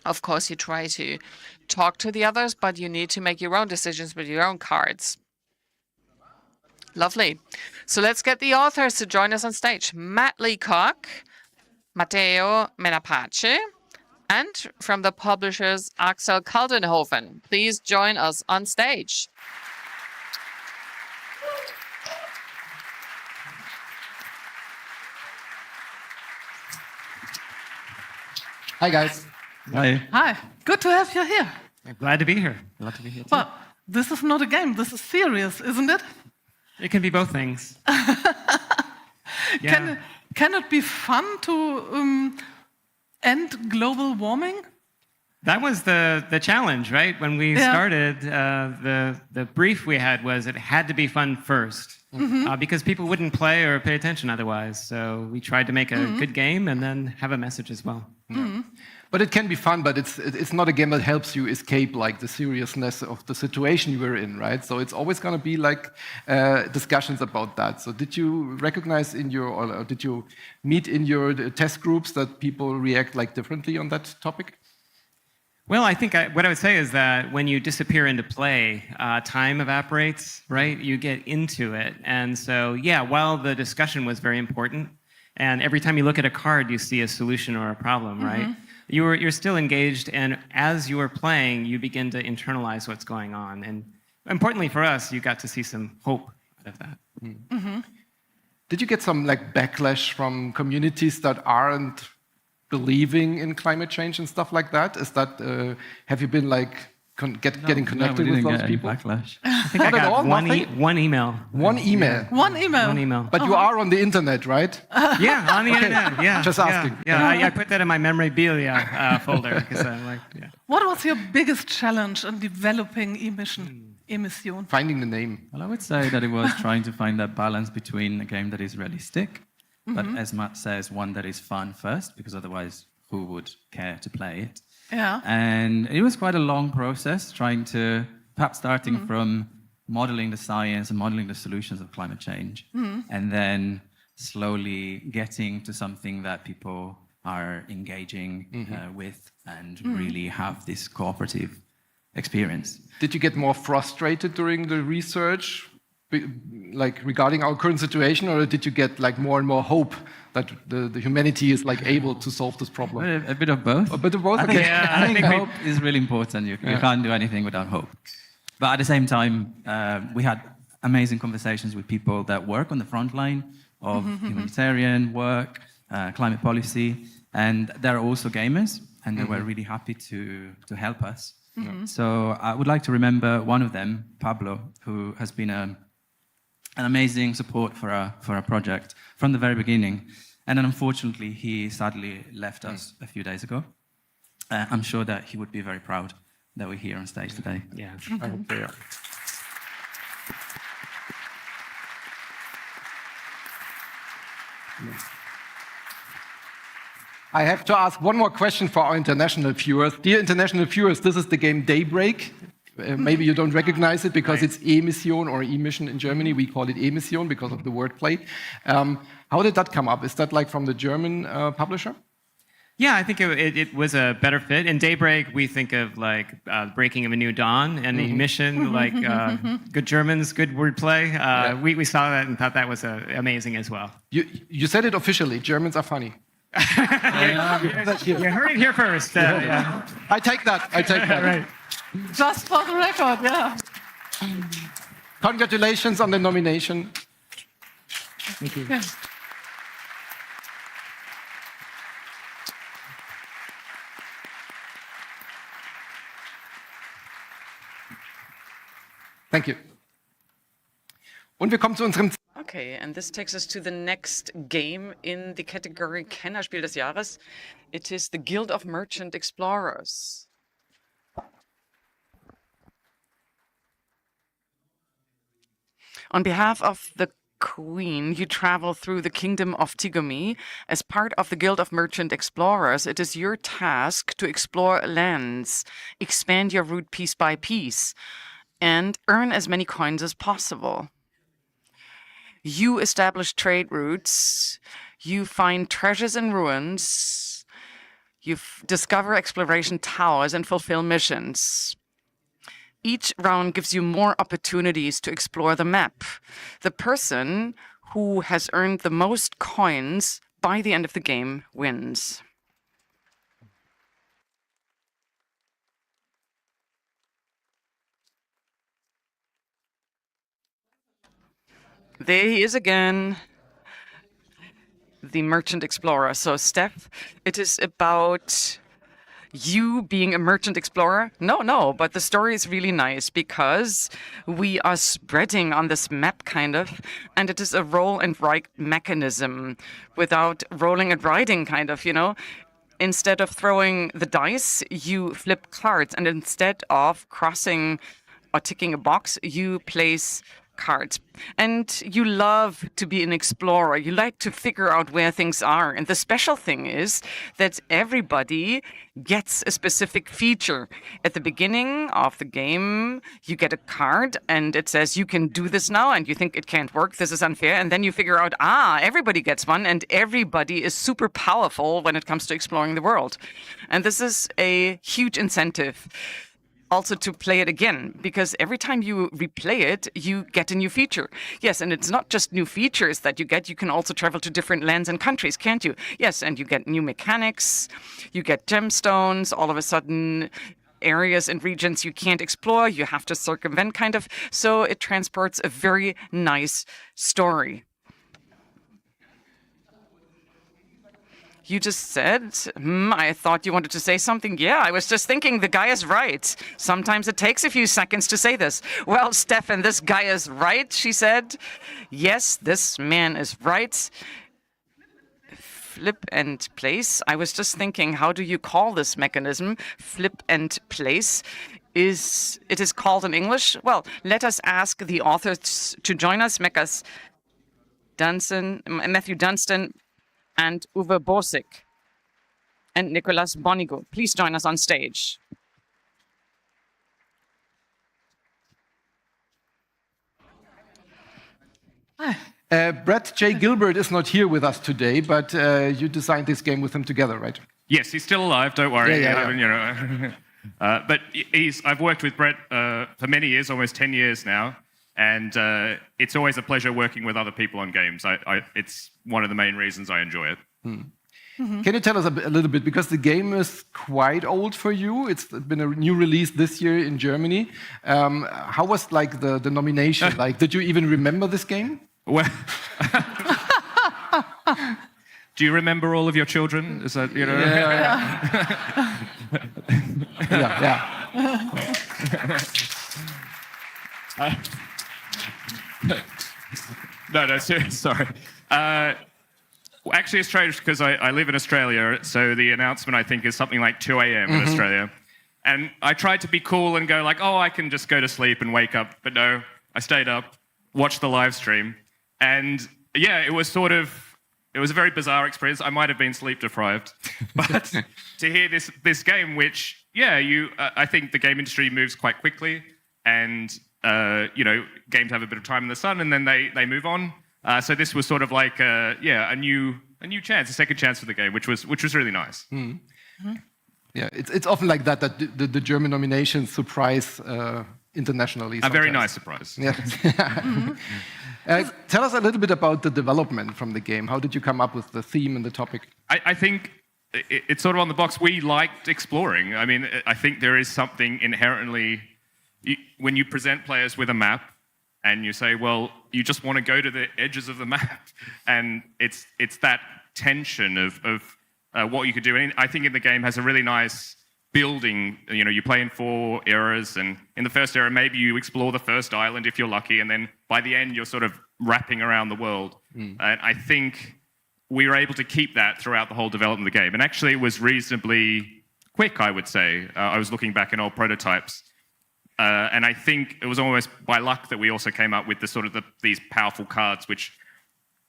Of course, you try to talk to the others, but you need to make your own decisions with your own cards. Lovely. So let's get the authors to join us on stage. Matt Leacock, Matteo Menapace, and from the publishers Axel Kaldenhofen. Please join us on stage. Hi, guys. Hi. Hi, good to have you here. Glad to be here. Glad to be here too. Well, this is not a game, this is serious, isn't it? It can be both things. Yeah. Can it be fun to end global warming? That was the challenge, right? When we started, the brief we had was it had to be fun first, because people wouldn't play or pay attention otherwise. So we tried to make a good game and then have a message as well. But it can be fun, but it's not a game that helps you escape like the seriousness of the situation you were in, right? So it's always going to be like discussions about that. So did you recognize or did you meet in your test groups that people react like differently on that topic? Well, I think what I would say is that when you disappear into play, time evaporates, right? You get into it. And so, yeah, while the discussion was very important, and every time you look at a card, you see a solution or a problem, right? You're still engaged, and as you are playing, you begin to internalize what's going on. And importantly for us, you got to see some hope out of that. Did you get some like backlash from communities that aren't believing in climate change and stuff like that? Is that have you been like getting connected with those people? Backlash. I think I Not at all, got one nothing? one email. One email. One email. One email. But you are on the internet, right? Yeah, on the internet. Yeah. Just yeah, asking. Yeah, I put that in my memorabilia folder because I'm like, yeah. What was your biggest challenge in developing Emission? Finding the name. Well, I would say that it was trying to find that balance between a game that is realistic, but as Matt says, one that is fun first, because otherwise, who would care to play it? Yeah. And it was quite a long process, trying to, perhaps starting from modeling the science and modeling the solutions of climate change, and then slowly getting to something that people are engaging with and really have this cooperative experience. Did you get more frustrated during the research, like regarding our current situation, or did you get like more and more hope that the humanity is like able to solve this problem? Well, a bit of both. A bit of both. I Okay. think, I think hope is really important. You can't do anything without hope. But at the same time, we had amazing conversations with people that work on the front line of humanitarian work, climate policy, and they're also gamers, and they were really happy to help us. So I would like to remember one of them, Pablo, who has been an amazing support for our project from the very beginning. And then unfortunately, he sadly left us a few days ago. I'm sure that he would be very proud that we're here on stage today. Yeah. I hope they are. I have to ask one more question for our international viewers. Dear international viewers, this is the game Daybreak. Maybe you don't recognize it because it's Emission or Emission in Germany. We call it Emission because of the wordplay. How did that come up? Is that like from the German publisher? Yeah, I think it was a better fit. In Daybreak, we think of like breaking of a new dawn, and Emission, like good Germans, good wordplay. We saw that and thought that was amazing as well. You said it officially. Germans are funny. You heard it here first. I take that. I take that. Right. Just for the record, yeah. Congratulations on the nomination. Thank you. Yeah. Thank you. Und wir kommen zu unserem Okay, and this takes us to the next game in the category Kennerspiel des Jahres. It is the Guild of Merchant Explorers. On behalf of the Queen, you travel through the kingdom of Tigumi. As part of the Guild of Merchant Explorers, it is your task to explore lands, expand your route piece by piece, and earn as many coins as possible. You establish trade routes, you find treasures and ruins, you discover exploration towers and fulfill missions. Each round gives you more opportunities to explore the map. The person who has earned the most coins by the end of the game wins. There he is again, the merchant explorer. So, Steph, it is about you being a merchant explorer. No, but the story is really nice because we are spreading on this map, kind of, and it is a roll and write mechanism without rolling and writing, kind of, you know. Instead of throwing the dice, you flip cards, and instead of crossing or ticking a box, you place cards. And you love to be an explorer. You like to figure out where things are. And the special thing is that everybody gets a specific feature. At the beginning of the game, you get a card and it says you can do this now, and you think it can't work, this is unfair. And then you figure out, everybody gets one, and everybody is super powerful when it comes to exploring the world. And this is a huge incentive also to play it again, because every time you replay it, you get a new feature. Yes, and it's not just new features that you get, you can also travel to different lands and countries, can't you? Yes, and you get new mechanics, you get gemstones, all of a sudden areas and regions you can't explore, you have to circumvent, kind of. So it transports a very nice story. You just said, I thought you wanted to say something. Yeah, I was just thinking the guy is right. Sometimes it takes a few seconds to say this. Well, Stefan, this guy is right, she said. Yes, this man is right. Flip and place. I was just thinking, how do you call this mechanism? Flip and place. It is called in English? Well, let us ask the authors to join us. Matthew Dunstan and Uwe Borsig and Nicolas Bonigo. Please join us on stage. Brett J. Gilbert is not here with us today, but you designed this game with him together, right? Yes, he's still alive. Don't worry. Yeah. You know, but I've worked with Brett for many years, almost 10 years now, and it's always a pleasure working with other people on games. It's one of the main reasons I enjoy it. Can you tell us a little bit, because the game is quite old for you? It's been a new release this year in Germany. How was like the nomination? Like, did you even remember this game? Well, do you remember all of your children? Is that, you know? No, sorry. Actually, it's strange because I live in Australia, so the announcement, I think, is something like 2 a.m. in Australia. And I tried to be cool and go like, oh, I can just go to sleep and wake up. But no, I stayed up, watched the live stream. And yeah, it was a very bizarre experience. I might have been sleep deprived. But to hear this game, which, I think the game industry moves quite quickly. And, games have a bit of time in the sun and then they move on. So this was sort of like a new chance, a second chance for the game, which was really nice. Yeah, it's often like that the German nominations surprise internationally. A very nice surprise. Yeah. Tell us a little bit about the development from the game. How did you come up with the theme and the topic? I think it's sort of on the box. We liked exploring. I mean, I think there is something inherently when you present players with a map. And you say, well, you just want to go to the edges of the map. And it's that tension of what you could do. And I think in the game has a really nice building. You play in 4 eras. And in the first era, maybe you explore the first island if you're lucky. And then by the end, you're sort of wrapping around the world. And I think we were able to keep that throughout the whole development of the game. And actually, it was reasonably quick, I would say. I was looking back in old prototypes. And I think it was almost by luck that we also came up with these powerful cards, which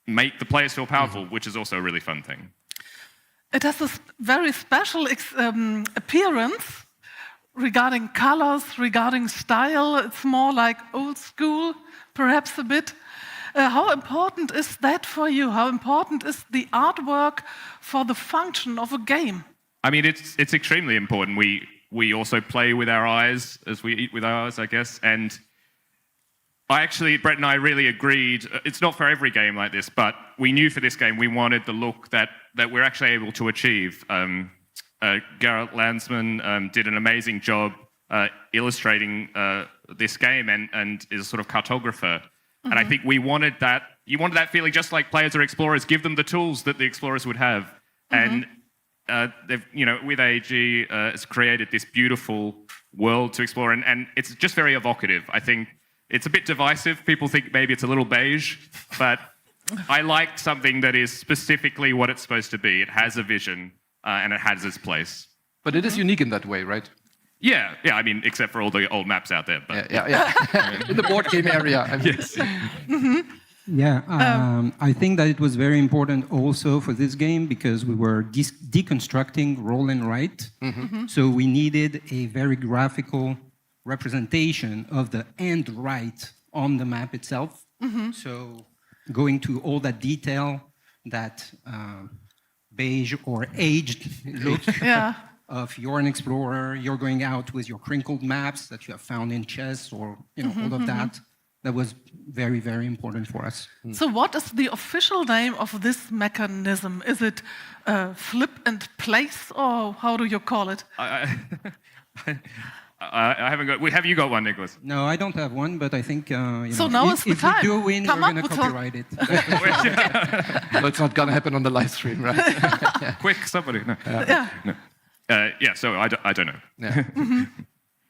make the players feel powerful, which is also a really fun thing. It has a very special appearance regarding colors, regarding style. It's more like old school, perhaps a bit. How important is that for you? How important is the artwork for the function of a game? I mean, it's extremely important. We also play with our eyes as we eat with our eyes, I guess. And Brett and I really agreed. It's not for every game like this, but we knew for this game we wanted the look that we're actually able to achieve. Gerald Landsman did an amazing job illustrating this game and is a sort of cartographer. And I think we wanted that. You wanted that feeling just like players or explorers. Give them the tools that the explorers would have. And they've, with AEG, has created this beautiful world to explore, and it's just very evocative. I think it's a bit divisive. People think maybe it's a little beige, but I liked something that is specifically what it's supposed to be. It has a vision, and it has its place. But it is unique in that way, right? Yeah. I mean, except for all the old maps out there. But in the board game area. Yes. Yeah, I think that it was very important also for this game because we were deconstructing roll and write. So we needed a very graphical representation of the end right on the map itself. So going to all that detail, that beige or aged look of you're an explorer, you're going out with your crinkled maps that you have found in chess or all of that. That was very, very important for us. So what is the official name of this mechanism? Is it flip and place, or how do you call it? I haven't got. Have you got one, Nicholas? No, I don't have one, but I think So now is the if time. we do win, Come we're up going to with some- copyright it. Well, it's not going to happen on the live stream, right? Quick, somebody. No. Yeah. No. Yeah. So I don't know. Yeah.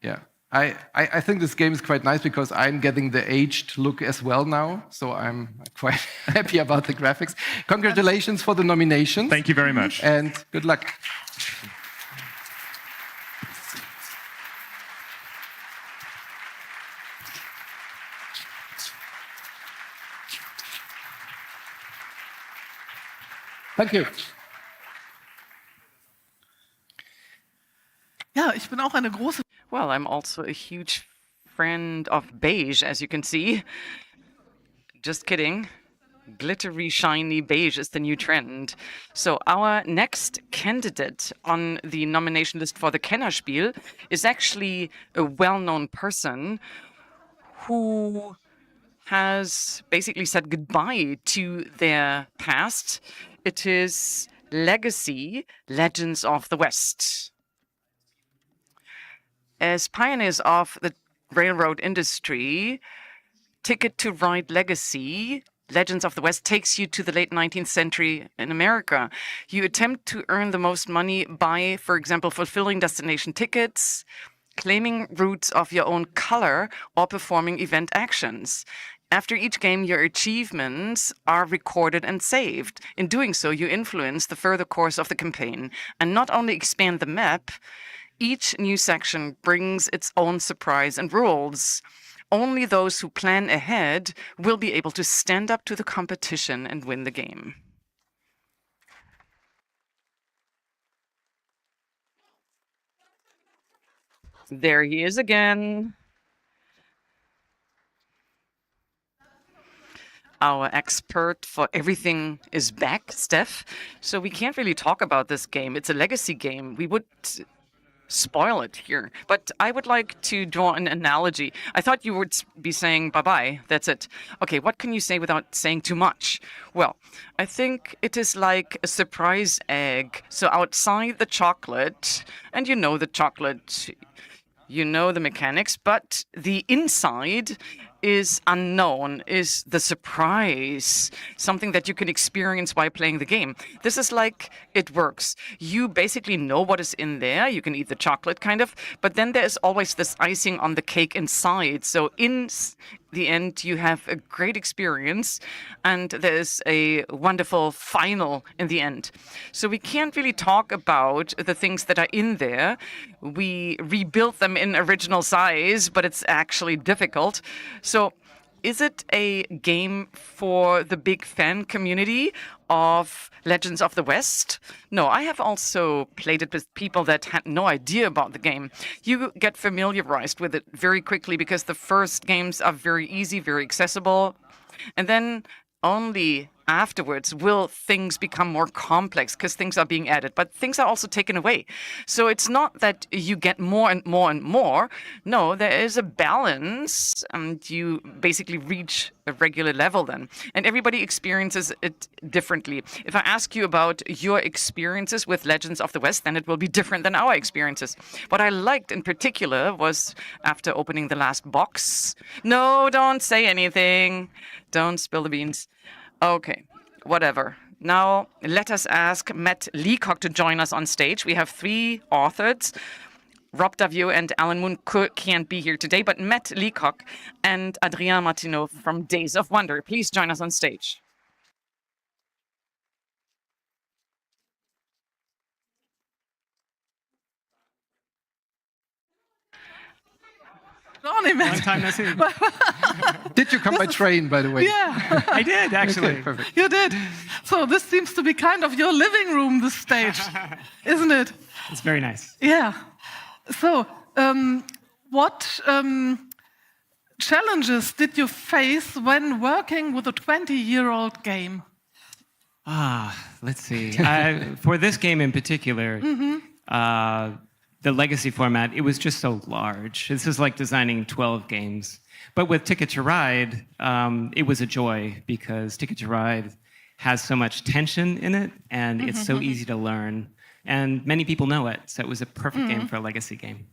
Yeah. I think this game is quite nice because I'm getting the aged look as well now, so I'm quite happy about the graphics. Congratulations for the nomination. Thank you very much. And good luck. Thank you. Ja, ich bin auch eine große. Well, I'm also a huge friend of beige, as you can see. Just kidding. Glittery, shiny beige is the new trend. So our next candidate on the nomination list for the Kennerspiel is actually a well-known person who has basically said goodbye to their past. It is Legacy, Legends of the West. As pioneers of the railroad industry, Ticket to Ride Legacy, Legends of the West, takes you to the late 19th century in America. You attempt to earn the most money by, for example, fulfilling destination tickets, claiming routes of your own color, or performing event actions. After each game, your achievements are recorded and saved. In doing so, you influence the further course of the campaign and not only expand the map, each new section brings its own surprise and rules. Only those who plan ahead will be able to stand up to the competition and win the game. There he is again. Our expert for everything is back, Steph. So we can't really talk about this game. It's a legacy game. We would spoil it here. But I would like to draw an analogy. I thought you would be saying bye-bye. That's it. Okay, what can you say without saying too much? Well, I think it is like a surprise egg. So outside the chocolate, and you know the chocolate, you know the mechanics, but the inside is unknown, is the surprise, something that you can experience while playing the game. This is like it works. You basically know what is in there. You can eat the chocolate kind of, but then there's always this icing on the cake inside. So in the end, you have a great experience and there's a wonderful final in the end. So we can't really talk about the things that are in there. We rebuilt them in original size, but it's actually difficult. So is it a game for the big fan community of Legends of the West? No, I have also played it with people that had no idea about the game. You get familiarized with it very quickly because the first games are very easy, very accessible. And then only afterwards will things become more complex because things are being added, but things are also taken away. So it's not that you get more and more and more. No, there is a balance and you basically reach a regular level then. And everybody experiences it differently. If I ask you about your experiences with Legends of the West, then it will be different than our experiences. What I liked in particular was after opening the last box. No, don't say anything. Don't spill the beans. Okay, whatever. Now, let us ask Matt Leacock to join us on stage. We have 3 authors. Rob Davio and Alan Moon can't be here today, but Matt Leacock and Adrien Martineau from Days of Wonder. Please join us on stage. Johnny, man. Long time no see. Did you come by train, by the way? Yeah. I did, actually. Okay, perfect. You did. So this seems to be kind of your living room, this stage, isn't it? It's very nice. Yeah. So what challenges did you face when working with a 20-year-old game? Let's see. For this game in particular, the legacy format, it was just so large. This is like designing 12 games. But with Ticket to Ride, it was a joy because Ticket to Ride has so much tension in it and it's so easy to learn. and many people know it. So it was a perfect game for a legacy game.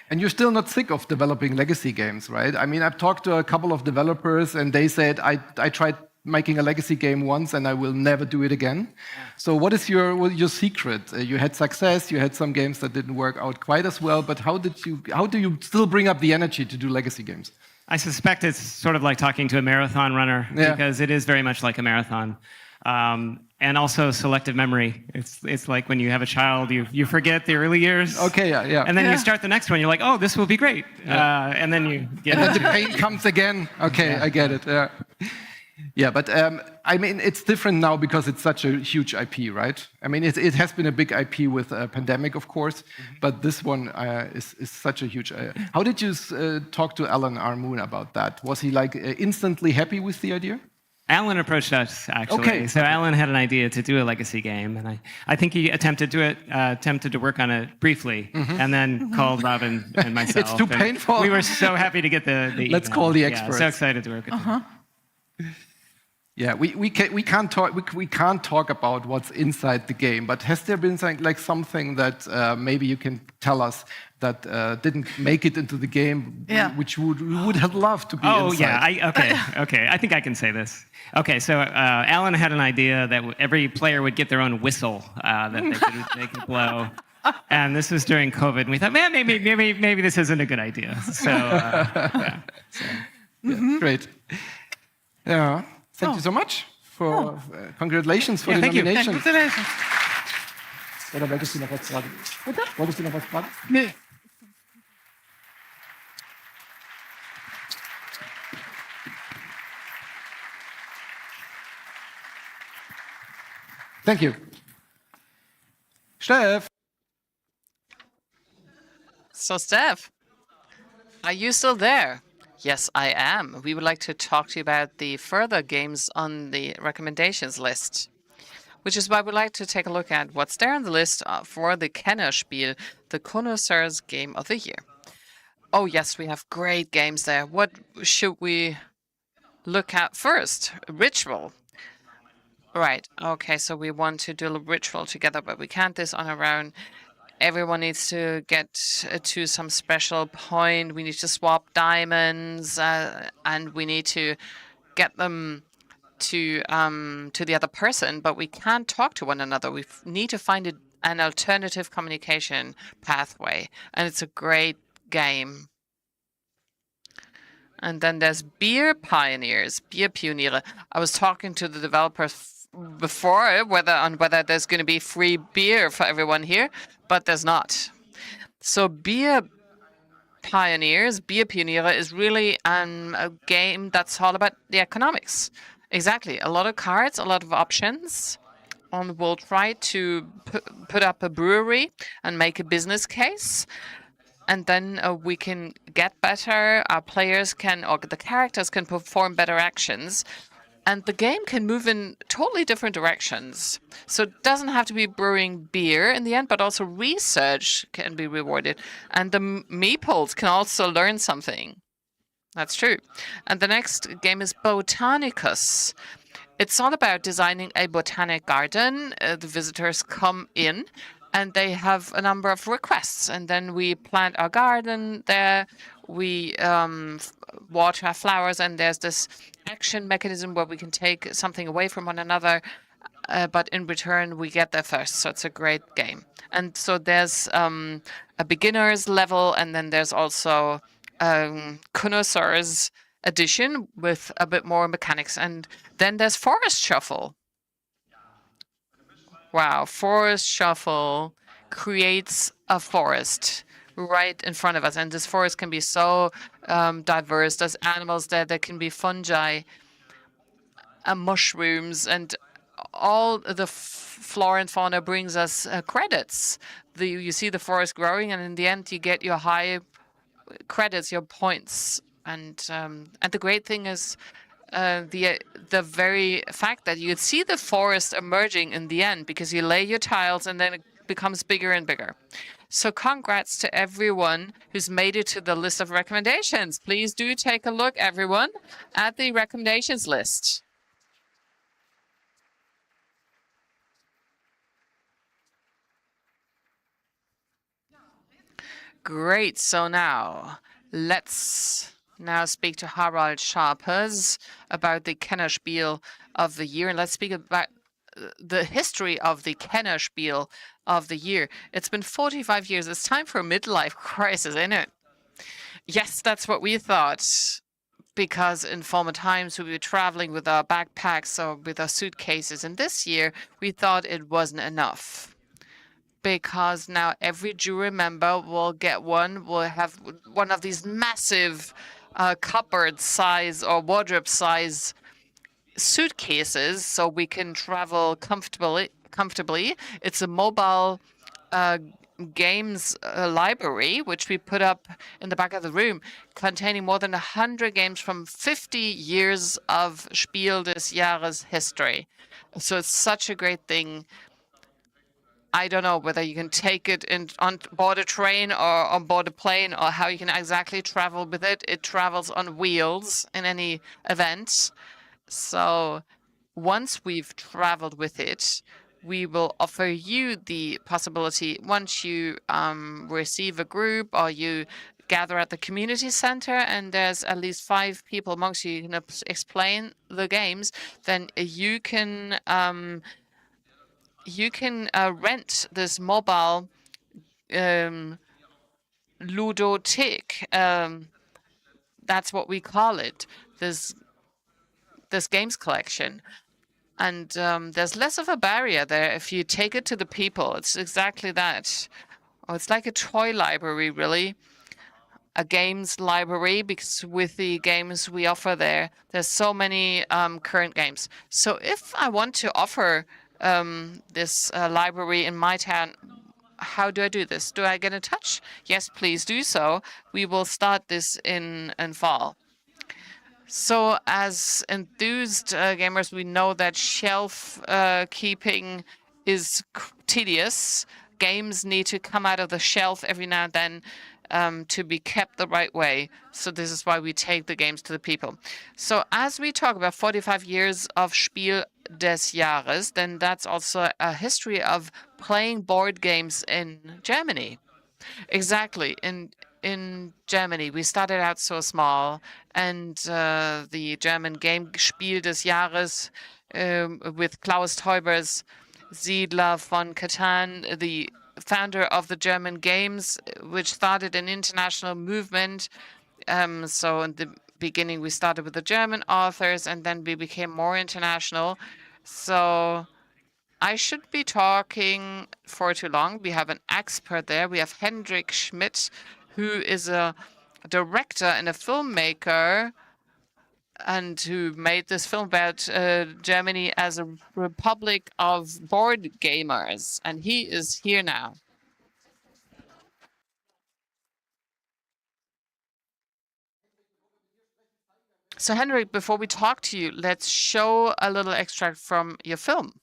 And you're still not sick of developing legacy games, right? I mean, I've talked to a couple of developers, and they said, I tried making a legacy game once, and I will never do it again. So what is your secret? You had success, you had some games that didn't work out quite as well, but how do you still bring up the energy to do legacy games? I suspect it's sort of like talking to a marathon runner, because it is very much like a marathon. And also selective memory. It's like when you have a child, you forget the early years. Okay, yeah. And then you start the next one, you're like, oh, this will be great. And then you get and then the pain comes again. Okay, I get it, yeah. Yeah, but I mean, it's different now because it's such a huge IP, right? I mean, it has been a big IP with a pandemic, of course, but this one is such a huge... How did you talk to Alan Armoon about that? Was he like instantly happy with the idea? Alan approached us, actually. Okay. So Alan had an idea to do a legacy game, and I think he attempted to work on it briefly, and then called Robin and myself. It's too painful. We were so happy to get the Let's email. call the experts. So excited to work with them. Yeah, we can't talk about what's inside the game, but has there been something that maybe you can tell us that didn't make it into the game, which we would have loved to be inside? Oh yeah, okay. I think I can say this. Okay, so Alan had an idea that every player would get their own whistle that they could blow. And this was during COVID, and we thought, man, maybe this isn't a good idea. So, Great. Yeah. Thank you so much for congratulations for the thank nomination. you. Congratulations. Oder wolltest du noch was fragen? Wolltest du noch was fragen? Nee. Thank you. Steph. So, Steph, are you still there? Yes, I am. We would like to talk to you about the further games on the recommendations list, which is why we'd like to take a look at what's there on the list for the Kennerspiel, the Connoisseur's Game of the Year. Oh, yes, we have great games there. What should we look at first? Ritual. Right. Okay, so we want to do a ritual together, but we can't this on our own. Everyone needs to get to some special point. We need to swap diamonds, and we need to get them to the other person. But we can't talk to one another. We need to find an alternative communication pathway, and it's a great game. And then there's Beer Pioneers, Beer Pioniere. I was talking to the developers before whether there's going to be free beer for everyone here, but there's not. So Beer Pioneers, Beer Pioniere is really a game that's all about the economics. Exactly. A lot of cards, a lot of options. And we'll try to put up a brewery and make a business case. And then we can get better. Our players can, or the characters can perform better actions. And the game can move in totally different directions. So it doesn't have to be brewing beer in the end, but also research can be rewarded. And the meeples can also learn something. That's true. And the next game is Botanicus. It's all about designing a botanic garden. The visitors come in and they have a number of requests. And then we plant our garden there. We water our flowers, and there's this action mechanism where we can take something away from one another, but in return we get there first. So it's a great game. And so there's a beginner's level, and then there's also Connoisseur's edition with a bit more mechanics. And then there's Forest Shuffle. Wow, Forest Shuffle creates a forest right in front of us. And this forest can be so diverse. There's animals there. There can be fungi, mushrooms, and all the flora and fauna brings us credits. You see the forest growing, and in the end, you get your high credits, your points. And the great thing is the very fact that you see the forest emerging in the end, because you lay your tiles, and then it becomes bigger and bigger. So congrats to everyone who's made it to the list of recommendations. Please do take a look, everyone, at the recommendations list. Great. So now let's speak to Harald Sharpers about the Kennerspiel of the year, and let's speak about the history of the Kennerspiel of the year. It's been 45 years. It's time for a midlife crisis, isn't it? Yes, that's what we thought. Because in former times we were traveling with our backpacks or with our suitcases, and this year we thought it wasn't enough. Because now every jury member will get one, will have one of these massive cupboard size or wardrobe size suitcases so we can travel comfortably. It's a mobile games library, which we put up in the back of the room, containing more than 100 games from 50 years of Spiel des Jahres history. So it's such a great thing. I don't know whether you can take it on board a train or on board a plane or how you can exactly travel with it. It travels on wheels in any event. So once we've traveled with it, we will offer you the possibility, once you receive a group or you gather at the community center and there's at least 5 people amongst you who can explain the games, then you can rent this mobile ludothek. That's what we call it. This games collection. And there's less of a barrier there if you take it to the people. It's exactly that. Oh, it's like a toy library, really. A games library, because with the games we offer there, there's so many current games. So if I want to offer this library in my town, how do I do this? Do I get in touch? Yes, please do so. We will start this in fall. So as enthused gamers, we know that shelf keeping is tedious. Games need to come out of the shelf every now and then to be kept the right way. So this is why we take the games to the people. So as we talk about 45 years of Spiel des Jahres, then that's also a history of playing board games in Germany. Exactly. In Germany, we started out so small, and the German game Spiel des Jahres with Klaus Teuber's Siedler von Catan, the founder of the German games, which started an international movement. So in the beginning, we started with the German authors, and then we became more international. So I should be talking for too long. We have an expert there. We have Hendrik Schmidt, who is a director and a filmmaker and who made this film about Germany as a republic of board gamers. And he is here now. So Henrik, before we talk to you, let's show a little extract from your film.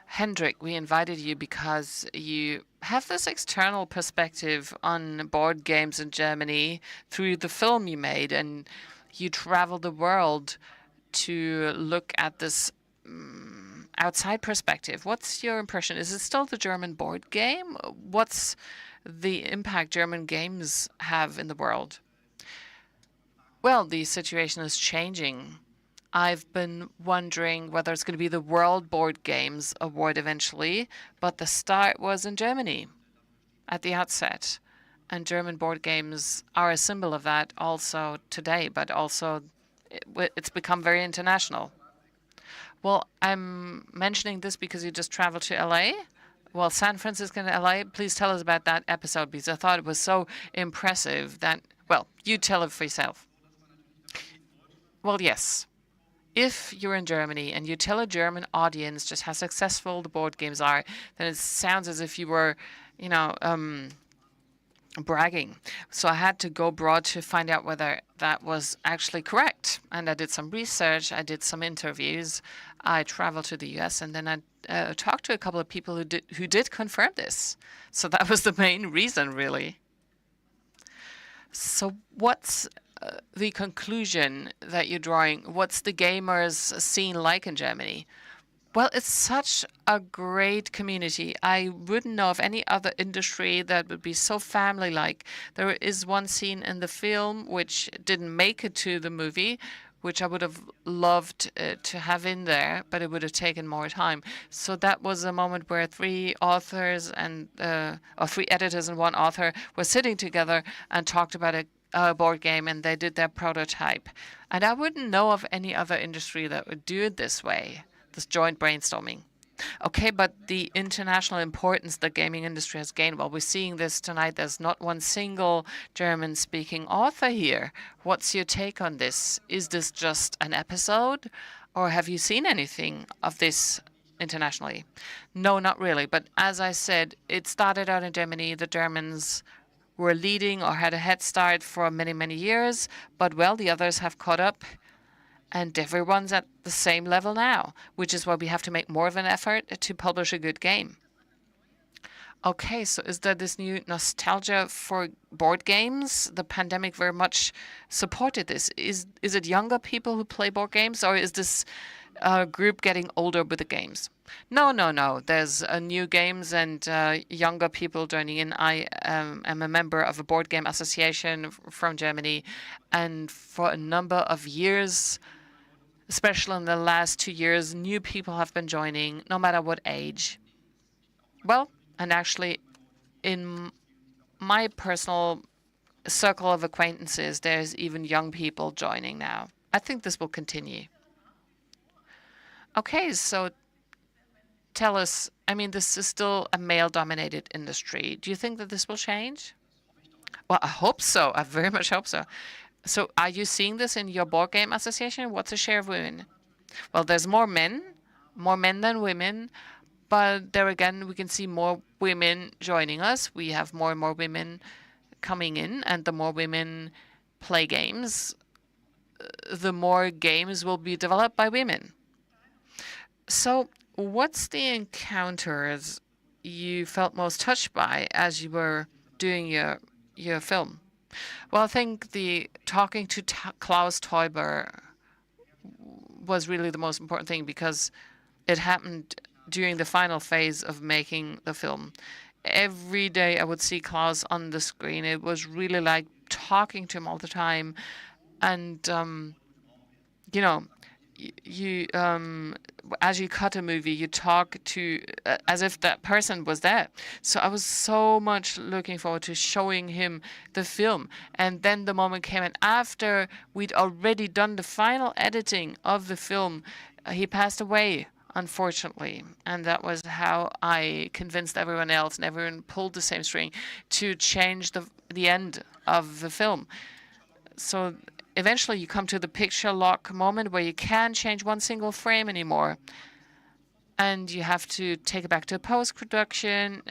Hendrik, we invited you because you have this external perspective on board games in Germany through the film you made, and you travel the world to look at this outside perspective, what's your impression? Is it still the German board game? What's the impact German games have in the world? Well, the situation is changing. I've been wondering whether it's going to be the World Board Games Award eventually, but the start was in Germany at the outset. And German board games are a symbol of that also today, but also it's become very international. Well, I'm mentioning this because you just traveled to LA. Well, San Francisco and LA, please tell us about that episode, because I thought it was so impressive that, well, you tell it for yourself. Well, yes. If you're in Germany and you tell a German audience just how successful the board games are, then it sounds as if you were, bragging. So I had to go abroad to find out whether that was actually correct. And I did some research, I did some interviews, I traveled to the US, and then I talked to a couple of people who did confirm this. So that was the main reason, really. So what's the conclusion that you're drawing? What's the gamers scene like in Germany? Well, it's such a great community. I wouldn't know of any other industry that would be so family-like. There is one scene in the film which didn't make it to the movie, which I would have loved to have in there, but it would have taken more time. So that was a moment where three authors and or three editors and one author were sitting together and talked about a board game, and they did their prototype. And I wouldn't know of any other industry that would do it this way, this joint brainstorming. Okay, but the international importance the gaming industry has gained, well, we're seeing this tonight. There's not one single German-speaking author here. What's your take on this? Is this just an episode, or have you seen anything of this internationally? No, not really. But as I said, it started out in Germany. The Germans were leading or had a head start for many, many years. But, well, the others have caught up. And everyone's at the same level now, which is why we have to make more of an effort to publish a good game. Okay, so is there this new nostalgia for board games? The pandemic very much supported this. Is it younger people who play board games, or is this group getting older with the games? No. There's new games and younger people joining in. I am a member of a board game association from Germany, and for a number of years, especially in the last 2 years, new people have been joining, no matter what age. Well, and actually, in my personal circle of acquaintances, there's even young people joining now. I think this will continue. Okay, so tell us, I mean, this is still a male-dominated industry. Do you think that this will change? Well, I hope so. I very much hope so. So are you seeing this in your board game association? What's the share of women? Well, there's more men than women, but there again, we can see more women joining us. We have more and more women coming in, and the more women play games, the more games will be developed by women. So what's the encounters you felt most touched by as you were doing your film? Well, I think the talking to Klaus Teuber was really the most important thing, because it happened during the final phase of making the film. Every day I would see Klaus on the screen. It was really like talking to him all the time. And, as you cut a movie, you talk to as if that person was there. So I was so much looking forward to showing him the film. And then the moment came, and after we'd already done the final editing of the film, he passed away, unfortunately. And that was how I convinced everyone else, and everyone pulled the same string, to change the end of the film. So eventually you come to the picture lock moment where you can't change one single frame anymore. And you have to take it back to post-production.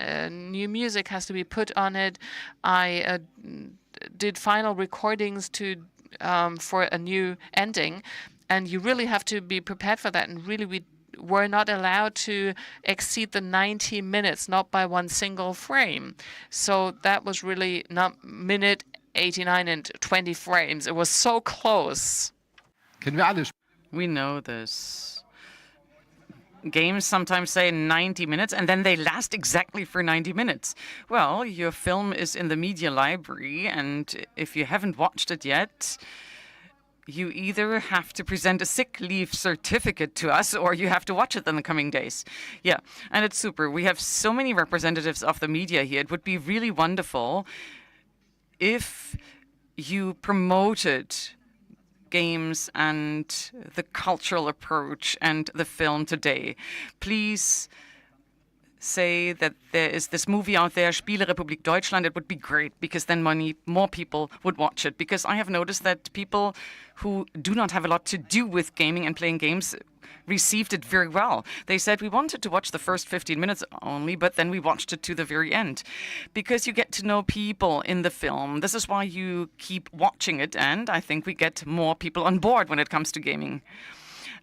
New music has to be put on it. I did final recordings for a new ending. And you really have to be prepared for that. And really, we were not allowed to exceed the 90 minutes, not by one single frame. So that was really not minute 89 and 20 frames. It was so close. We know this. games sometimes say 90 minutes, and then they last exactly for 90 minutes. Well, your film is in the media library, and if you haven't watched it yet, you either have to present a sick leave certificate to us or you have to watch it in the coming days. Yeah, and it's super. We have so many representatives of the media here. It would be really wonderful if you promoted games and the cultural approach and the film today. Please say that there is this movie out there, Spielerepublik Deutschland. It would be great because then more people would watch it. Because I have noticed that people who do not have a lot to do with gaming and playing games received it very well. They said, we wanted to watch the first 15 minutes only, but then we watched it to the very end. Because you get to know people in the film. This is why you keep watching it, and I think we get more people on board when it comes to gaming.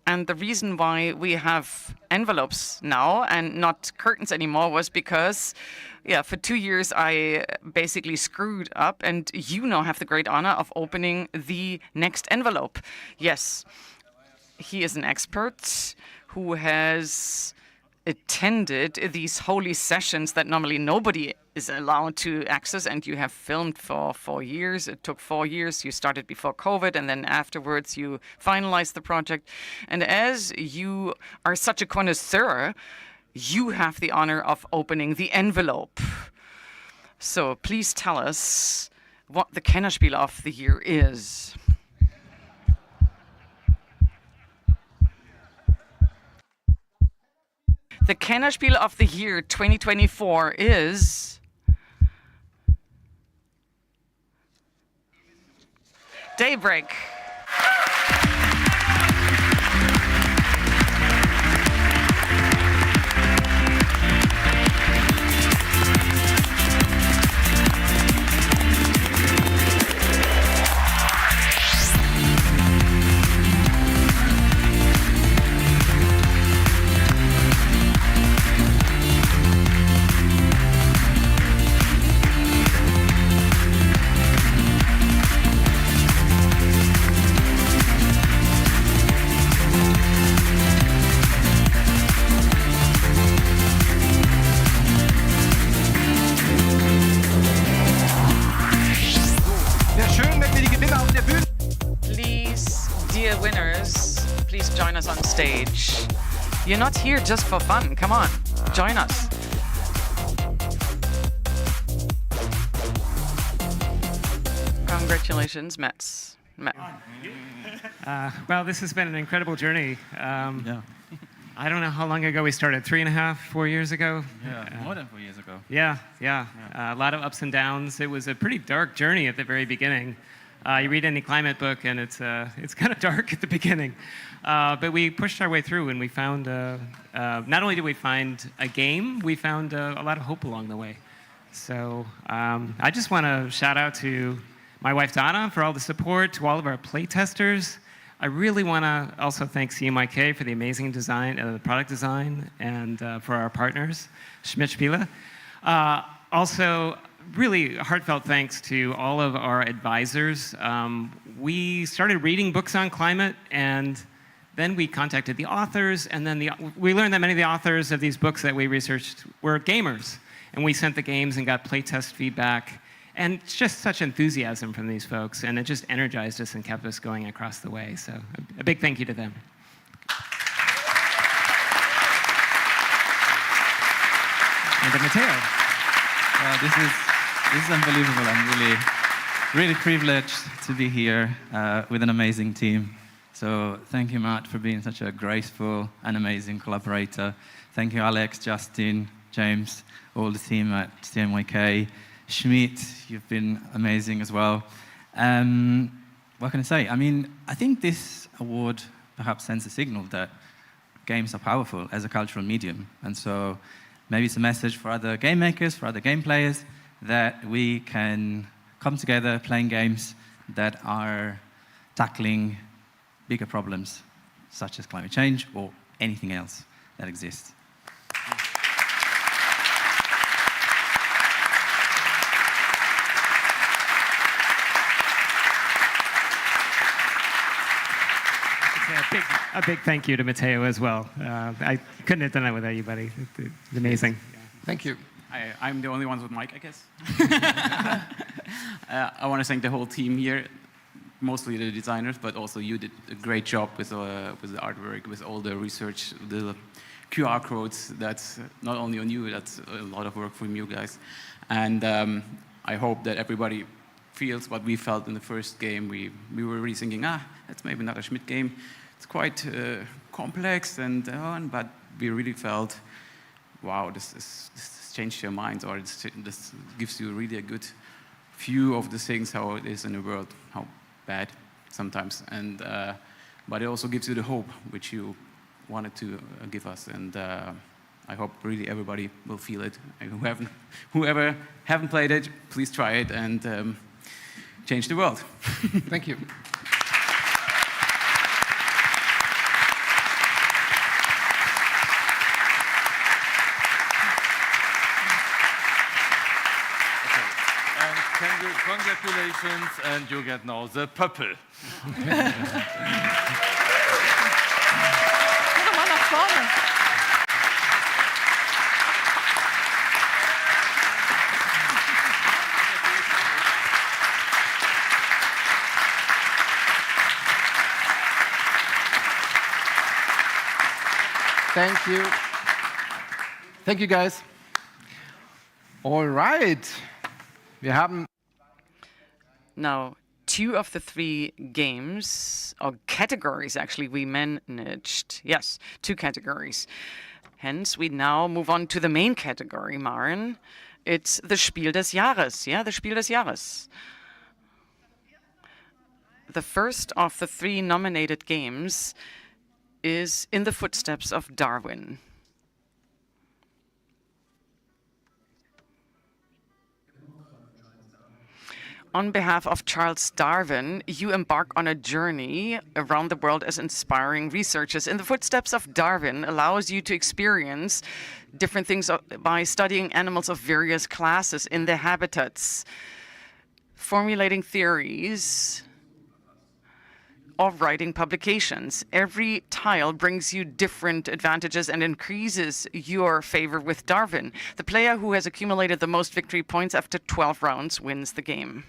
And the reason why we have envelopes now and not curtains anymore was because, for 2 years I basically screwed up, and you now have the great honor of opening the next envelope. Yes, he is an expert who has attended these holy sessions that normally nobody is allowed to access, and you have filmed for 4 years. It took 4 years. You started before COVID, and then afterwards you finalized the project. And as you are such a connoisseur, you have the honor of opening the envelope. So please tell us what the Kennerspiel of the year is. The Kennerspiel of the year 2024 is Daybreak. Please, dear winners, please join us on stage. You're not here just for fun. Come on, join us. Congratulations, Mets. Well, this has been an incredible journey. I don't know how long ago we started, 3.5, 4 years ago? Yeah, more than 4 years ago. Yeah. A lot of ups and downs. It was a pretty dark journey at the very beginning. You read any climate book, and it's kind of dark at the beginning. But we pushed our way through, and we found, not only did we find a game, we found a lot of hope along the way. So I just want to shout out to my wife, Donna, for all the support, to all of our play testers. I really want to also thank CMYK for the amazing design, the product design, and for our partners, Schmidt-Spiele. Also, really heartfelt thanks to all of our advisors. We started reading books on climate, and then we contacted the authors, and then we learned that many of the authors of these books that we researched were gamers. And we sent the games and got playtest feedback. And just such enthusiasm from these folks, and it just energized us and kept us going across the way. So a big thank you to them. And to Matteo. This is unbelievable. I'm really privileged to be here with an amazing team. So thank you, Matt, for being such a graceful and amazing collaborator. Thank you, Alex, Justin, James, all the team at CMYK. Schmidt, you've been amazing as well. What can I say? I mean, I think this award perhaps sends a signal that games are powerful as a cultural medium. And so maybe it's a message for other game makers, for other game players, that we can come together playing games that are tackling bigger problems, such as climate change or anything else that exists. A big thank you to Matteo as well. I couldn't have done it without you, buddy. It's amazing. Thank you. I'm the only one with mic, I guess. I want to thank the whole team here, mostly the designers, but also you did a great job with the artwork, with all the research, the QR codes. That's not only on you, that's a lot of work from you guys. And I hope that everybody feels what we felt in the first game. We were really thinking, that's maybe not a Schmidt game. It's quite complex and on, but we really felt, wow, this changed your minds, or this gives you really a good view of the things, how it is in the world, how bad sometimes, and but it also gives you the hope which you wanted to give us, and I hope really everybody will feel it. And whoever haven't played it, please try it and change the world. Thank you. Congratulations, and you get now the purple. Thank you. Thank you, guys. All right. Wir haben Now, 2 of the 3 games, or categories actually, we managed. Yes, 2 categories. Hence, we now move on to the main category, Maren. It's the Spiel des Jahres. Yeah, the Spiel des Jahres. The first of the 3 nominated games is In the Footsteps of Darwin. On behalf of Charles Darwin, you embark on a journey around the world as inspiring researchers. In the Footsteps of Darwin allows you to experience different things by studying animals of various classes in their habitats, formulating theories, or writing publications. Every tile brings you different advantages and increases your favor with Darwin. The player who has accumulated the most victory points after 12 rounds wins the game.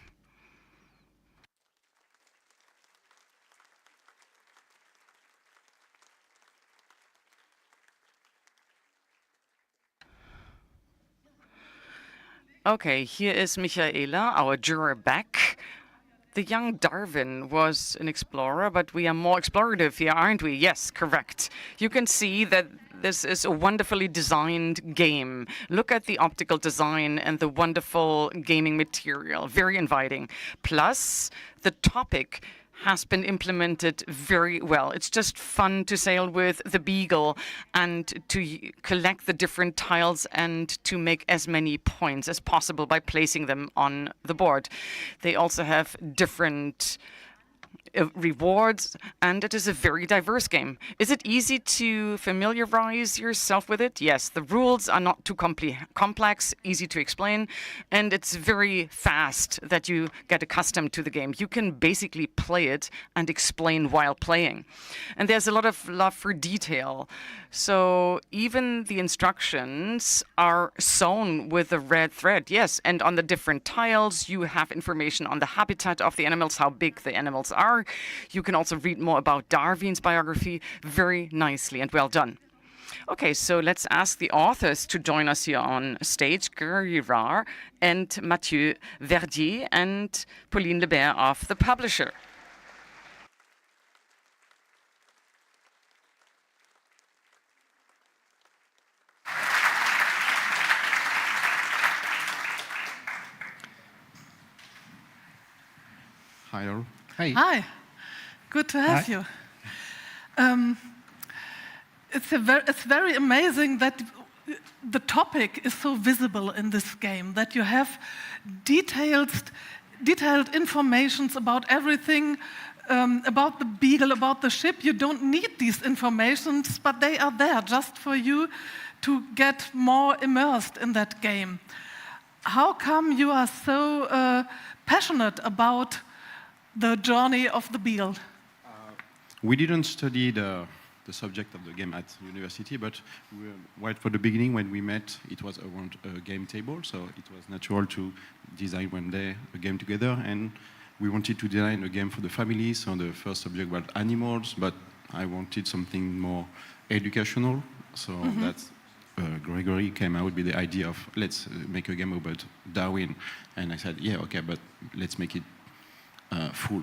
Okay, here is Michaela, our juror back. The young Darwin was an explorer, but we are more explorative here, aren't we? Yes, correct. You can see that this is a wonderfully designed game. Look at the optical design and the wonderful gaming material. Very inviting. Plus, the topic has been implemented very well. It's just fun to sail with the Beagle and to collect the different tiles and to make as many points as possible by placing them on the board. They also have different rewards, and it is a very diverse game. Is it easy to familiarize yourself with it? Yes, the rules are not too complex, easy to explain, and it's very fast that you get accustomed to the game. You can basically play it and explain while playing. And there's a lot of love for detail. So even the instructions are sewn with a red thread. Yes, and on the different tiles, you have information on the habitat of the animals, how big the animals are. You can also read more about Darwin's biography very nicely, and well done. Okay, so let's ask the authors to join us here on stage, Gary Rar and Mathieu Verdier and Pauline Lebert of the publisher. Hi, all. Hi. Hi. Good to have you. It's very amazing that the topic is so visible in this game, that you have detailed informations about everything, about the Beagle, about the ship. You don't need these informations, but they are there just for you to get more immersed in that game. How come you are so passionate about the journey of the Beagle? we didn't study the subject of the game at university, but right for the beginning when we met, it was around a game table, so it was natural to design one day a game together, and we wanted to design a game for the family, so the first subject was animals, but I wanted something more educational, so that's Gregory came out with the idea of let's make a game about Darwin, and I said, yeah, okay, but let's make it full.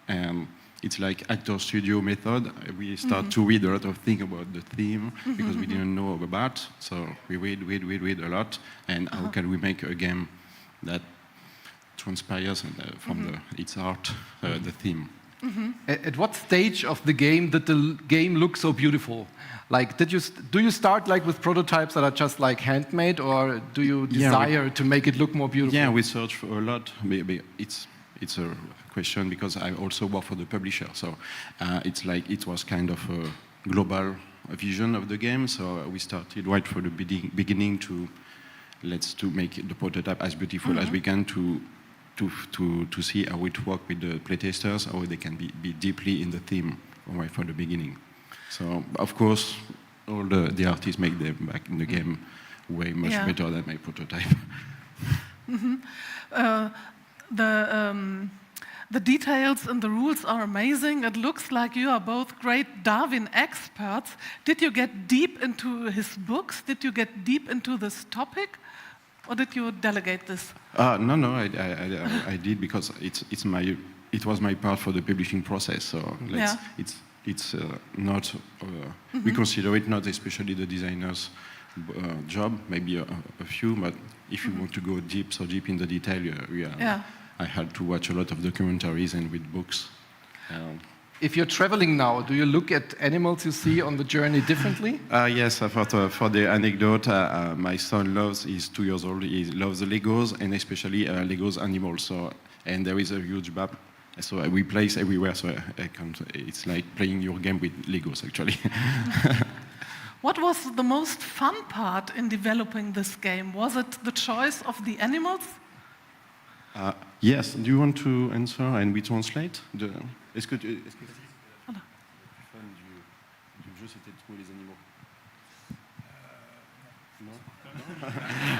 And it's like actor studio method. We start to read a lot of things about the theme because we didn't know about. So we read a lot. And how can we make a game that transpires from its art, the theme? At what stage of the game did the game look so beautiful? Like, do you start like with prototypes that are just like handmade, or do you desire to make it look more beautiful? Yeah, we search for a lot. It's a question because I also work for the publisher, so it's like it was kind of a global vision of the game. So we started right from the beginning to make the prototype as beautiful as we can to see how it works with the playtesters, how they can be deeply in the theme right from the beginning. So of course, all the artists make them back in the game way much better than my prototype. The details and the rules are amazing. It looks like you are both great Darwin experts. Did you get deep into his books? Did you get deep into this topic? Or did you delegate this? No, I did because it was my part for the publishing process. So it's not, we consider it not especially the designer's job, maybe a few, but if you want to go so deep in the detail, I had to watch a lot of documentaries and read books. If you're traveling now, do you look at animals you see on the journey differently? Yes, I thought for the anecdote, my son he's 2 years old, he loves the Legos, and especially Legos animals. So, and there is a huge map, so we place everywhere, so it's like playing your game with Legos, actually. What was the most fun part in developing this game? Was it the choice of the animals? Yes, do you want to answer and we translate? Est-ce que du jeu c'était de trouver les animaux?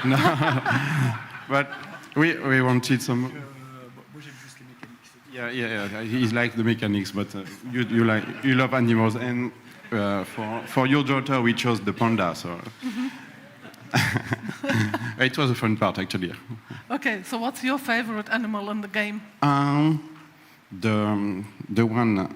No. But we wanted some. Yeah. He's like the mechanics, but you love animals, and for your daughter we chose the panda. So. It was a fun part, actually. Okay, so what's your favorite animal in the game? The one,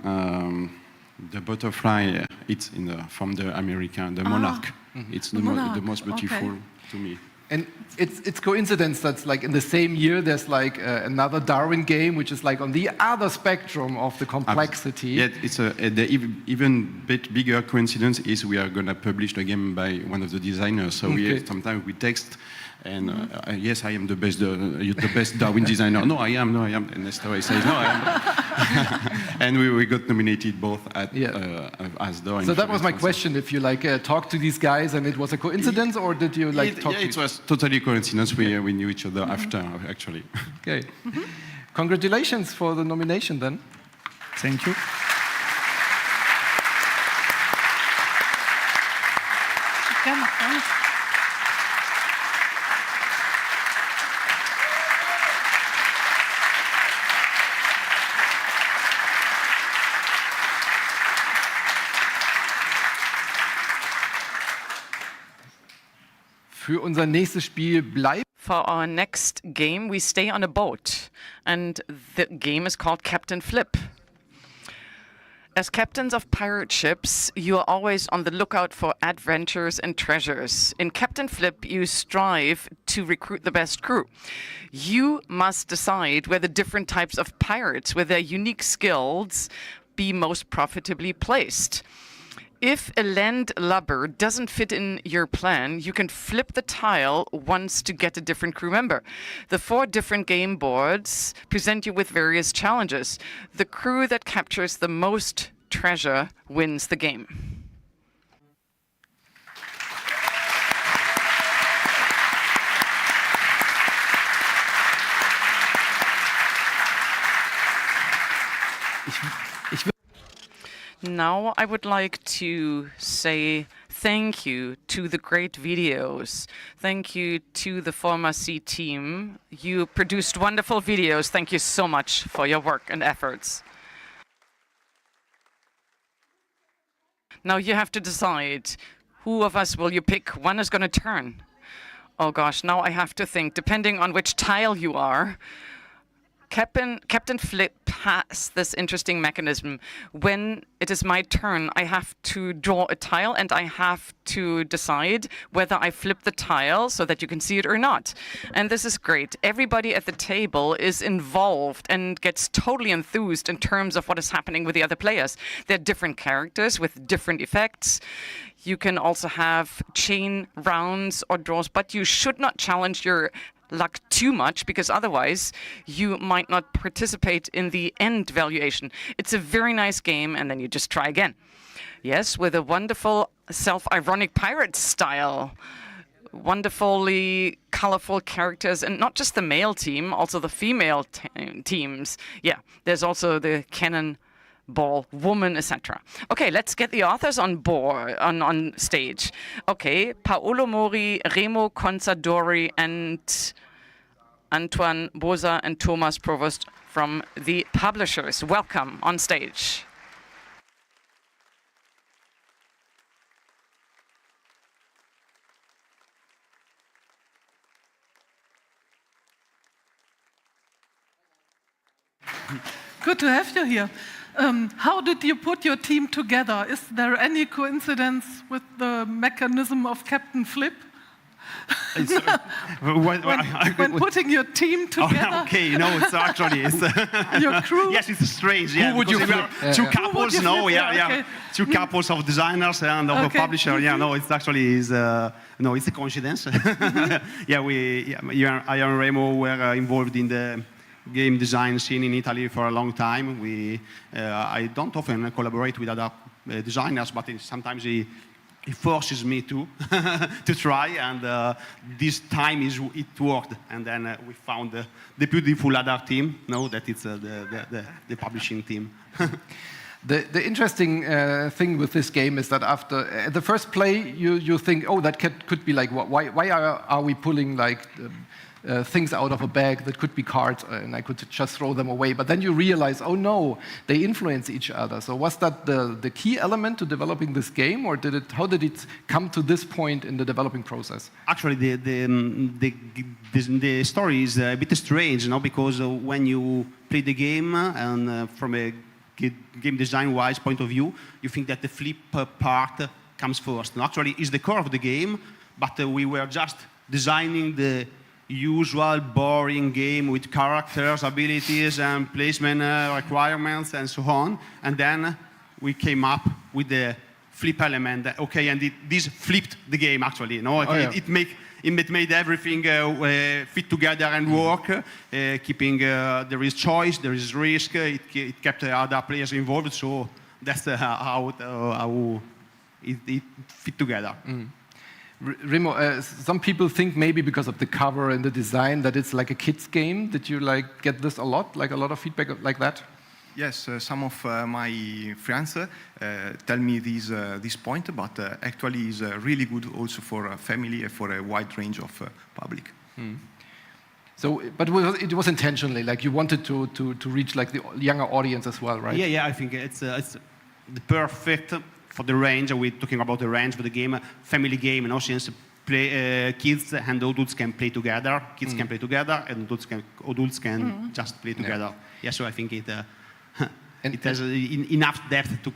the butterfly. It's from the American, the monarch. It's the most beautiful to me. And it's coincidence that's like in the same year there's like another Darwin game which is like on the other spectrum of the complexity. Yeah, it's the even bit bigger coincidence is we are gonna publish the game by one of the designers. So sometimes we text and yes, I am the best Darwin designer. No, I am. And Nestor says no, I am. And we got nominated both as Darwin. So that was my question. If you like talked to these guys and it was a coincidence, or did you like talk? Yeah, it was totally coincidence. We knew each other after, actually. Okay. Congratulations for the nomination, then. Thank you. Für unser nächstes Spiel bleibt. For our next game, we stay on a boat, and the game is called Captain Flip. As captains of pirate ships, you are always on the lookout for adventures and treasures. In Captain Flip, you strive to recruit the best crew. You must decide where the different types of pirates with their unique skills be most profitably placed. If a landlubber doesn't fit in your plan, you can flip the tile once to get a different crew member. The 4 different game boards present you with various challenges. The crew that captures the most treasure wins the game. Now I would like to say thank you to the great videos. Thank you to the former C team. You produced wonderful videos. Thank you so much for your work and efforts. Now you have to decide, who of us will you pick? One is going to turn. Oh gosh, now I have to think, depending on which tile you are. Captain Flip has this interesting mechanism. When it is my turn, I have to draw a tile and I have to decide whether I flip the tile so that you can see it or not. And this is great. Everybody at the table is involved and gets totally enthused in terms of what is happening with the other players. They're different characters with different effects. You can also have chain rounds or draws, but you should not challenge your luck too much, because otherwise you might not participate in the end valuation. It's a very nice game, and then you just try again. Yes, with a wonderful self-ironic pirate style. Wonderfully colorful characters, and not just the male team, also the female teams. Yeah, there's also the Cannonball woman, etc. Okay, let's get the authors on board, on stage. Okay, Paolo Mori, Remo Consadori, and Antoine Boza and Thomas Provost from the publishers. Welcome on stage. Good to have you here. How did you put your team together? Is there any coincidence with the mechanism of Captain Flip? When putting your team together? Oh, okay, no, it's actually your crew. Yes, it's strange. Yeah, who would you flip? Two couples. No, okay. Two couples of designers and of a publisher. Yeah, no, it's actually no, it's a coincidence. I and Remo were involved in the game design scene in Italy for a long time. I don't often collaborate with other designers, but sometimes he forces me to to try, and this time it worked. And then we found the beautiful other team. No, that it's the publishing team. The interesting thing with this game is that after the first play, you think, oh, that could be like, why are we pulling like things out of a bag that could be cards, and I could just throw them away. But then you realize, oh no, they influence each other. So was that the key element to developing this game, or how did it come to this point in the developing process? Actually, the story is a bit strange, because when you play the game and from a game design-wise point of view, you think that the flip part comes first. And actually, it's the core of the game, but we were just designing the usual boring game with characters, abilities, and placement requirements, and so on. And then we came up with the flip element. Okay, and this flipped the game actually. It made everything fit together and work, keeping there is choice, there is risk. It kept other players involved. So that's how it fit together. Mm. Remo, some people think maybe because of the cover and the design that it's like a kids game. Did you get this a lot of feedback like that? Yes, some of my friends tell me this point, but actually is really good also for a family and for a wide range of public. Mm. So, but it was intentionally, like you wanted to reach like the younger audience as well, right? Yeah, I think it's the perfect for the range. We're talking about the range for the game, family game, since kids and adults can play together. Kids can play together, and adults can just play together. Yeah, so I think it has enough depth to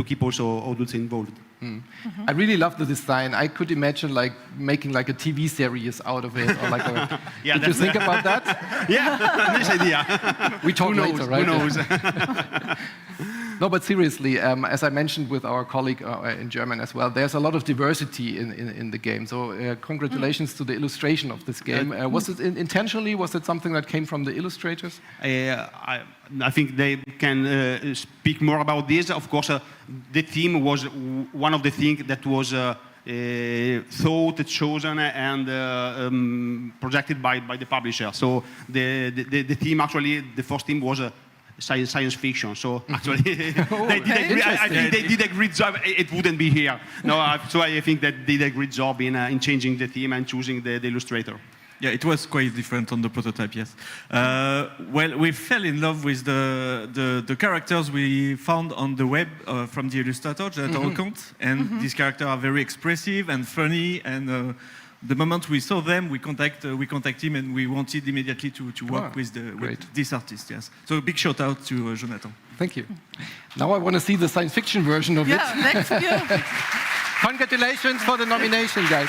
keep also adults involved. Mm. I really love the design. I could imagine making a TV series out of it, or like a. Did you think about that? Yeah, nice idea. We talk later, right? Who knows? No, but seriously, as I mentioned with our colleague in German as well, there's a lot of diversity in the game. So congratulations to the illustration of this game. Was it intentionally? Was it something that came from the illustrators? I think they can speak more about this. Of course, the theme was one of the things that was thought, chosen, and projected by the publisher. So the theme, actually, the first theme was science fiction. So actually, I think they did a great job. It wouldn't be here. No, so I think that they did a great job in changing the theme and choosing the illustrator. Yeah, it was quite different on the prototype, yes. Well, we fell in love with the characters we found on the web from the illustrator, Jonathan Leconte, and these characters are very expressive and funny, and the moment we saw them, we contact him, and we wanted immediately to work with this artist, yes. So a big shout out to Jonathan. Thank you. Now I want to see the science fiction version of it. Yeah, next year. Congratulations for the nomination, guys.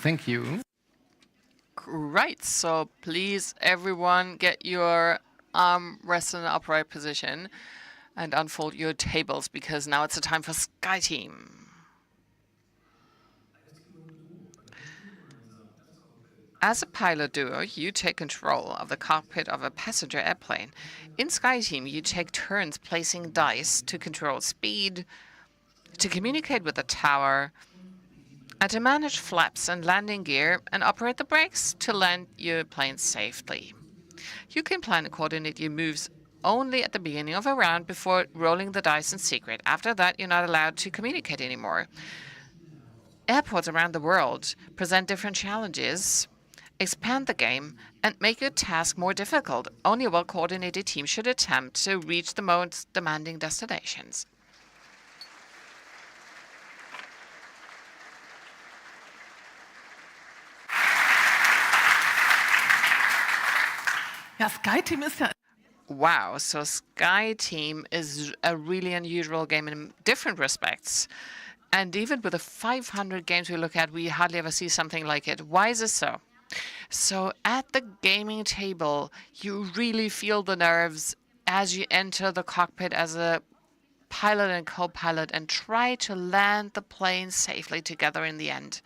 Thank you. Great. So please, everyone, get your arm rest in an upright position and unfold your tables, because now it's the time for Sky Team. As a pilot duo, you take control of the cockpit of a passenger airplane. In Sky Team, you take turns placing dice to control speed, to communicate with the tower, and to manage flaps and landing gear and operate the brakes to land your plane safely. You can plan and coordinate your moves only at the beginning of a round before rolling the dice in secret. After that, you're not allowed to communicate anymore. Airports around the world present different challenges. Expand the game and make your task more difficult. Only a well-coordinated team should attempt to reach the most demanding destinations. Ja, Sky Team ist ja. Wow, so Sky Team is a really unusual game in different respects. And even with the 500 games we look at, we hardly ever see something like it. Why is this so? So at the gaming table, you really feel the nerves as you enter the cockpit as a pilot and co-pilot and try to land the plane safely together in the end.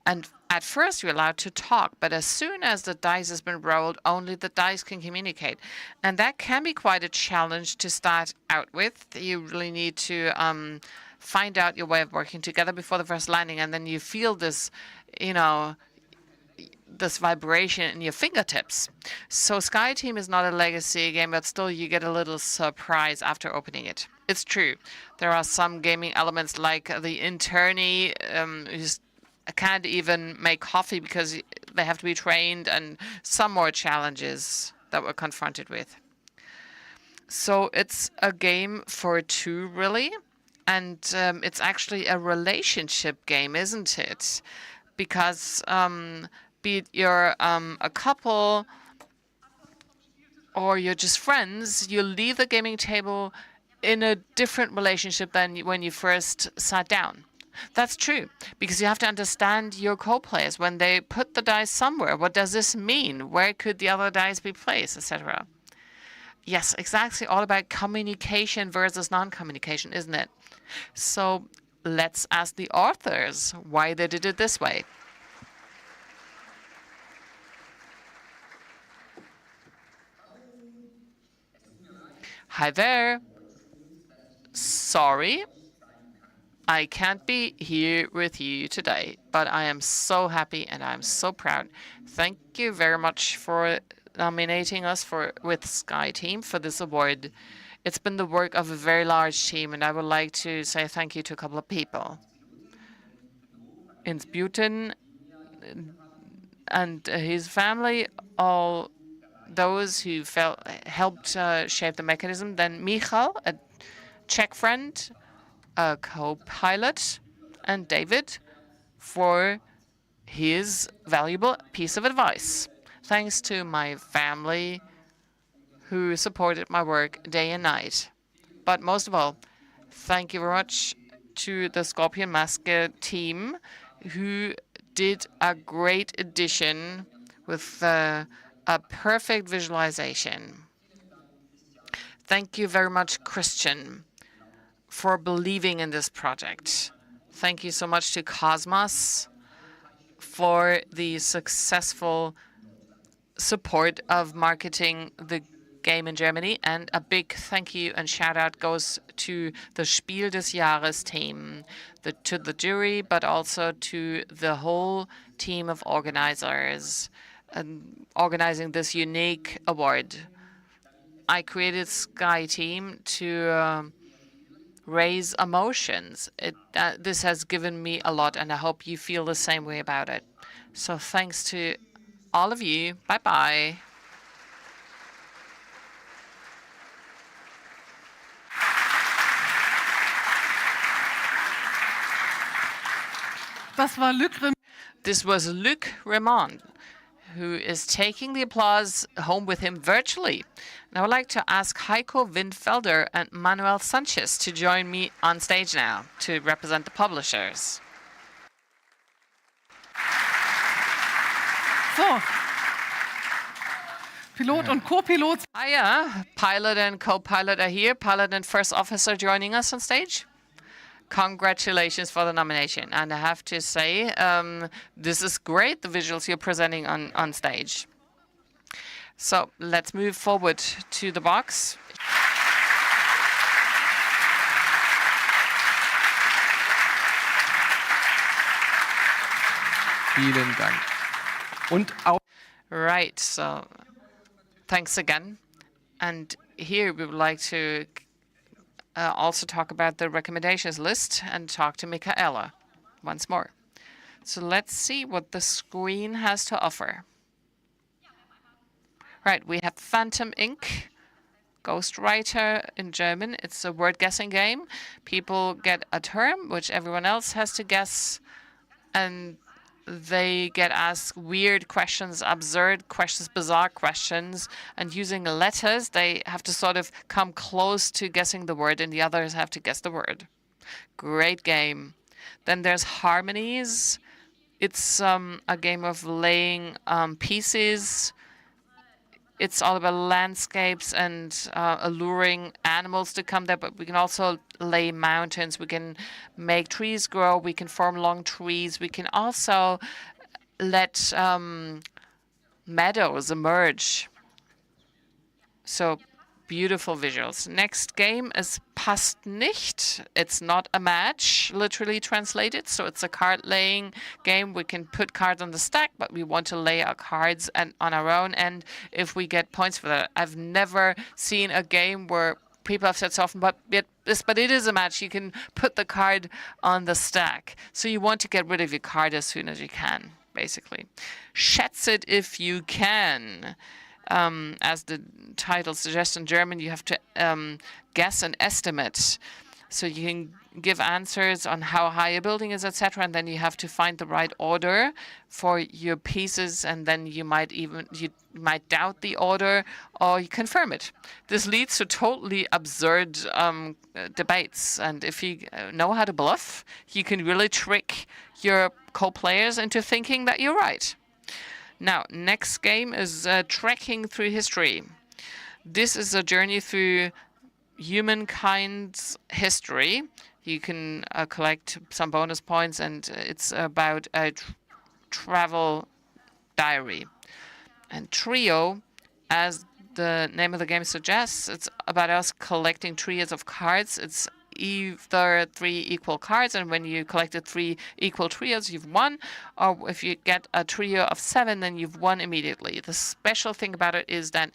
And at first, you're allowed to talk, but as soon as the dice has been rolled, only the dice can communicate. And that can be quite a challenge to start out with. You really need to find out your way of working together before the first landing, and then you feel this, this vibration in your fingertips. So Sky Team is not a legacy game, but still you get a little surprise after opening it. It's true. There are some gaming elements like the internee who can't even make coffee because they have to be trained, and some more challenges that we're confronted with. So it's a game for two, really. And it's actually a relationship game, isn't it? Because be it you're a couple or you're just friends, you leave the gaming table in a different relationship than when you first sat down. That's true, because you have to understand your co-players. When they put the dice somewhere, what does this mean? Where could the other dice be placed, etc.? Yes, exactly. All about communication versus non-communication, isn't it? So let's ask the authors why they did it this way. Hi there. Sorry, I can't be here with you today, but I am so happy and I'm so proud. Thank you very much for nominating us with Sky Team for this award. It's been the work of a very large team, and I would like to say thank you to a couple of people. Ins Buten and his family, all those who helped shape the mechanism. Then Michal, a Czech friend, a co-pilot, and David for his valuable piece of advice. Thanks to my family who supported my work day and night. But most of all, thank you very much to the Scorpion Mask team who did a great addition with a perfect visualization. Thank you very much, Christian, for believing in this project. Thank you so much to Cosmos for the successful support of marketing the game in Germany. And a big thank you and shout out goes to the Spiel des Jahres team, to the jury, but also to the whole team of organizers organizing this unique award. I created Sky Team to raise emotions. This has given me a lot, and I hope you feel the same way about it. So thanks to all of you. Bye-bye. This was Luc Raymond, who is taking the applause home with him virtually. And I would like to ask Heiko Windfelder and Manuel Sanchez to join me on stage now to represent the publishers. So, Pilot und Co-Pilot. Hiya, pilot and co-pilot are here. Pilot and first officer joining us on stage. Congratulations for the nomination. And I have to say, this is great, the visuals you're presenting on stage. So let's move forward to the box. Vielen Dank. Und auch right, so thanks again. And here we would like to also talk about the recommendations list and talk to Michaela once more. So let's see what the screen has to offer. Right, we have Phantom Inc., Ghostwriter in German. It's a word guessing game. People get a term, which everyone else has to guess, and they get asked weird questions, absurd questions, bizarre questions, and using letters, they have to sort of come close to guessing the word, and the others have to guess the word. Great game. Then there's Harmonies. It's a game of laying pieces. It's all about landscapes and alluring animals to come there, but we can also lay mountains. We can make trees grow. We can form long trees. We can also let meadows emerge. So beautiful visuals. Next game is Passt nicht. It's not a match, literally translated. So it's a card-laying game. We can put cards on the stack, but we want to lay our cards on our own, and if we get points for that. I've never seen a game where people have said so often, but it is a match. You can put the card on the stack. So you want to get rid of your card as soon as you can, basically. Schätz it if you can. As the title suggests in German, you have to guess and estimate. So you can give answers on how high a building is, etc., and then you have to find the right order for your pieces, and then you might doubt the order or you confirm it. This leads to totally absurd debates, and if you know how to bluff, you can really trick your co-players into thinking that you're right. Now, next game is Trekking Through History. This is a journey through humankind's history. You can collect some bonus points, and it's about a travel diary. And Trio, as the name of the game suggests, it's about us collecting trios of cards. It's either 3 equal cards, and when you collected 3 equal trios, you've won, or if you get a trio of 7, then you've won immediately. The special thing about it is that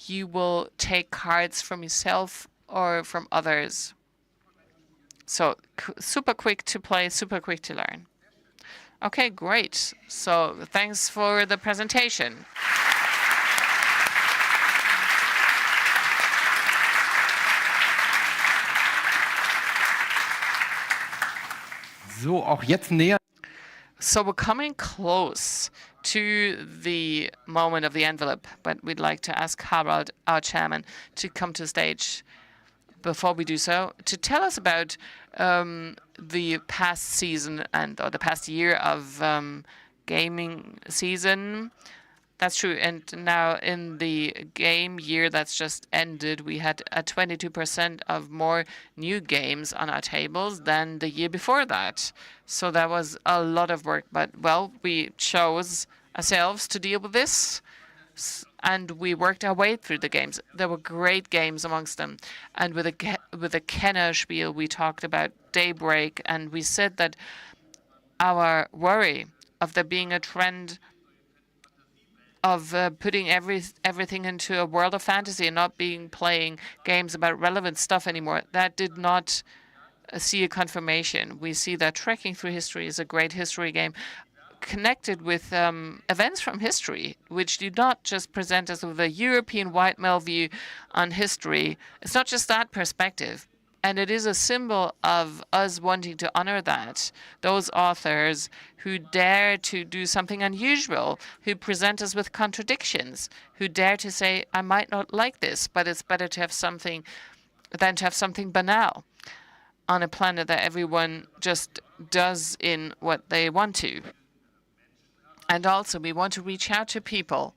you will take cards from yourself or from others. So super quick to play, super quick to learn. Okay, great. So thanks for the presentation. So, auch jetzt näher. So we're coming close to the moment of the envelope, but we'd like to ask Harald, our chairman, to come to the stage before we do so, to tell us about the past season or the past year of gaming season. That's true. And now in the game year that's just ended, we had 22% of more new games on our tables than the year before that. So that was a lot of work. But, well, we chose ourselves to deal with this. And we worked our way through the games. There were great games amongst them. And with the Kennerspiel, we talked about Daybreak, and we said that our worry of there being a trend of putting everything into a world of fantasy and not playing games about relevant stuff anymore, that did not see a confirmation. We see that Trekking Through History is a great history game connected with events from history, which do not just present us with a European white male view on history. It's not just that perspective. And it is a symbol of us wanting to honor that, those authors who dare to do something unusual, who present us with contradictions, who dare to say, I might not like this, but it's better to have something than to have something banal on a planet that everyone just does in what they want to. And also, we want to reach out to people.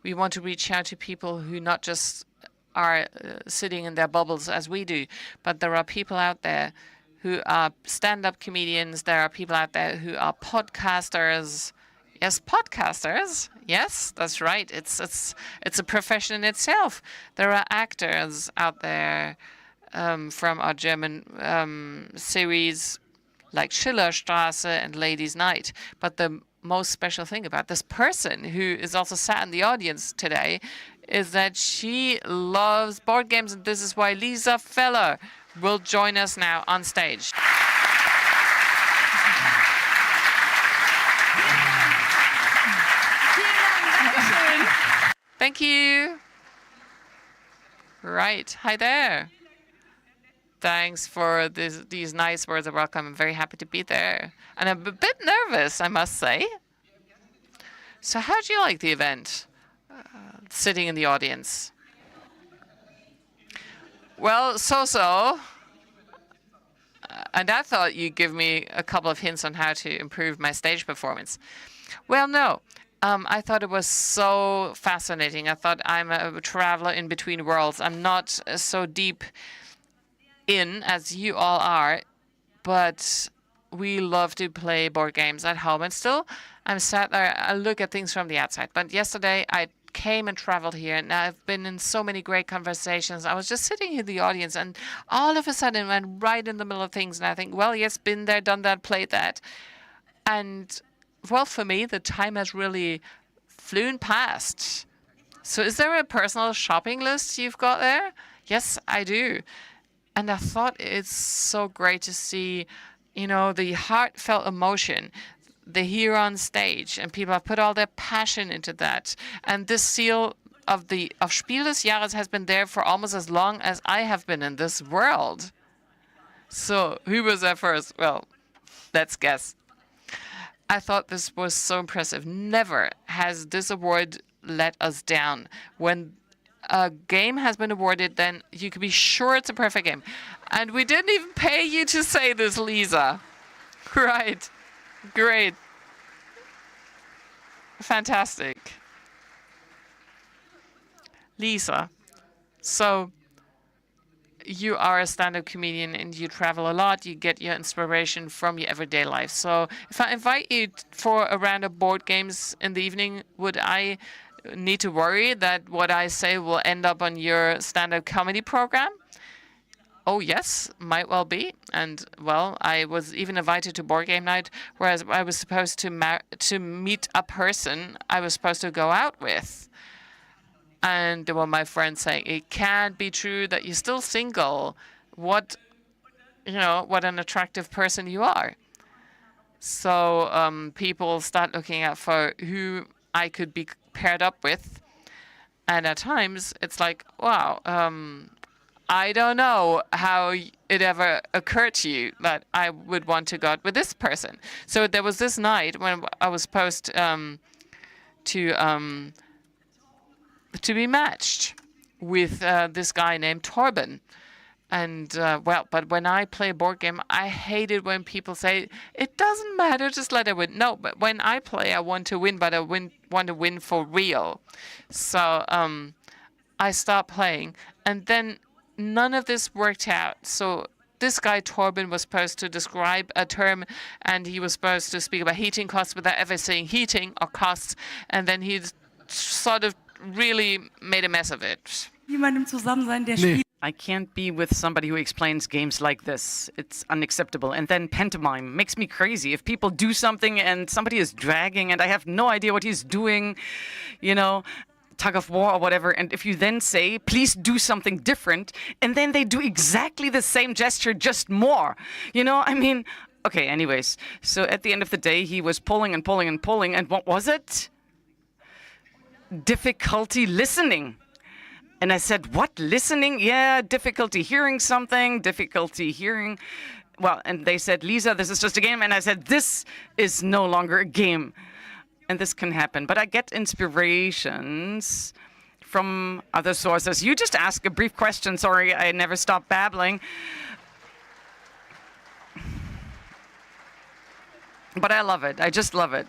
We want to reach out to people who not just are sitting in their bubbles as we do, but there are people out there who are stand-up comedians. There are people out there who are podcasters. Yes, podcasters. Yes, that's right. It's a profession in itself. There are actors out there from our German series like Schillerstraße and Ladies' Night. But the most special thing about this person who is also sat in the audience today is that she loves board games, and this is why Lisa Feller will join us now on stage. Thank you. Right. Hi there. Thanks for these nice words of welcome. I'm very happy to be there. And I'm a bit nervous, I must say. So how do you like the event, sitting in the audience? Well, so-so. And I thought you'd give me a couple of hints on how to improve my stage performance. Well, no. I thought it was so fascinating. I thought I'm a traveler in between worlds. I'm not so deep in as you all are, but we love to play board games at home. And still, I'm sat there, I look at things from the outside. But yesterday, I came and traveled here, and I've been in so many great conversations. I was just sitting in the audience, and all of a sudden, went right in the middle of things. And I think, well, yes, been there, done that, played that. And, well, for me, the time has really flown past. So is there a personal shopping list you've got there? Yes, I do. And I thought it's so great to see, you know, the heartfelt emotion, the here on stage, and people have put all their passion into that. And this seal of Spiel des Jahres has been there for almost as long as I have been in this world. So who was there first? Well, let's guess. I thought this was so impressive. Never has this award let us down. When a game has been awarded, then you can be sure it's a perfect game. And we didn't even pay you to say this, Lisa. Right. Great. Fantastic. Lisa, so you are a stand-up comedian and you travel a lot. You get your inspiration from your everyday life. So if I invite you for a round of board games in the evening, would I need to worry that what I say will end up on your stand-up comedy program? Oh, yes, might well be. And, well, I was even invited to board game night, whereas I was supposed to meet a person I was supposed to go out with. And there were my friends saying, it can't be true that you're still single. What an attractive person you are. So people start looking out for who I could be paired up with. And at times, it's like, wow, I don't know how it ever occurred to you that I would want to go out with this person. So there was this night when I was supposed to be matched with this guy named Torben. And, but when I play a board game, I hate it when people say, it doesn't matter, just let it win. No, but when I play, I want to win, but I want to win for real. So I stopped playing, and then none of this worked out. So this guy, Torben, was supposed to describe a term, and he was supposed to speak about heating costs without ever saying heating or costs. And then he sort of really made a mess of it. Jemandem zusammen sein, der spielt. I can't be with somebody who explains games like this. It's unacceptable. And then pantomime makes me crazy. If people do something and somebody is dragging and I have no idea what he's doing, you know, tug of war or whatever, and if you then say, please do something different, and then they do exactly the same gesture, just more, you know, I mean, okay, anyways. So at the end of the day, he was pulling and pulling and pulling, and what was it? Difficulty listening. And I said, what, listening? Yeah, difficulty hearing something, difficulty hearing. Well, and they said, Lisa, this is just a game. And I said, this is no longer a game. And this can happen. But I get inspirations from other sources. You just ask a brief question. Sorry, I never stop babbling. But I love it. I just love it.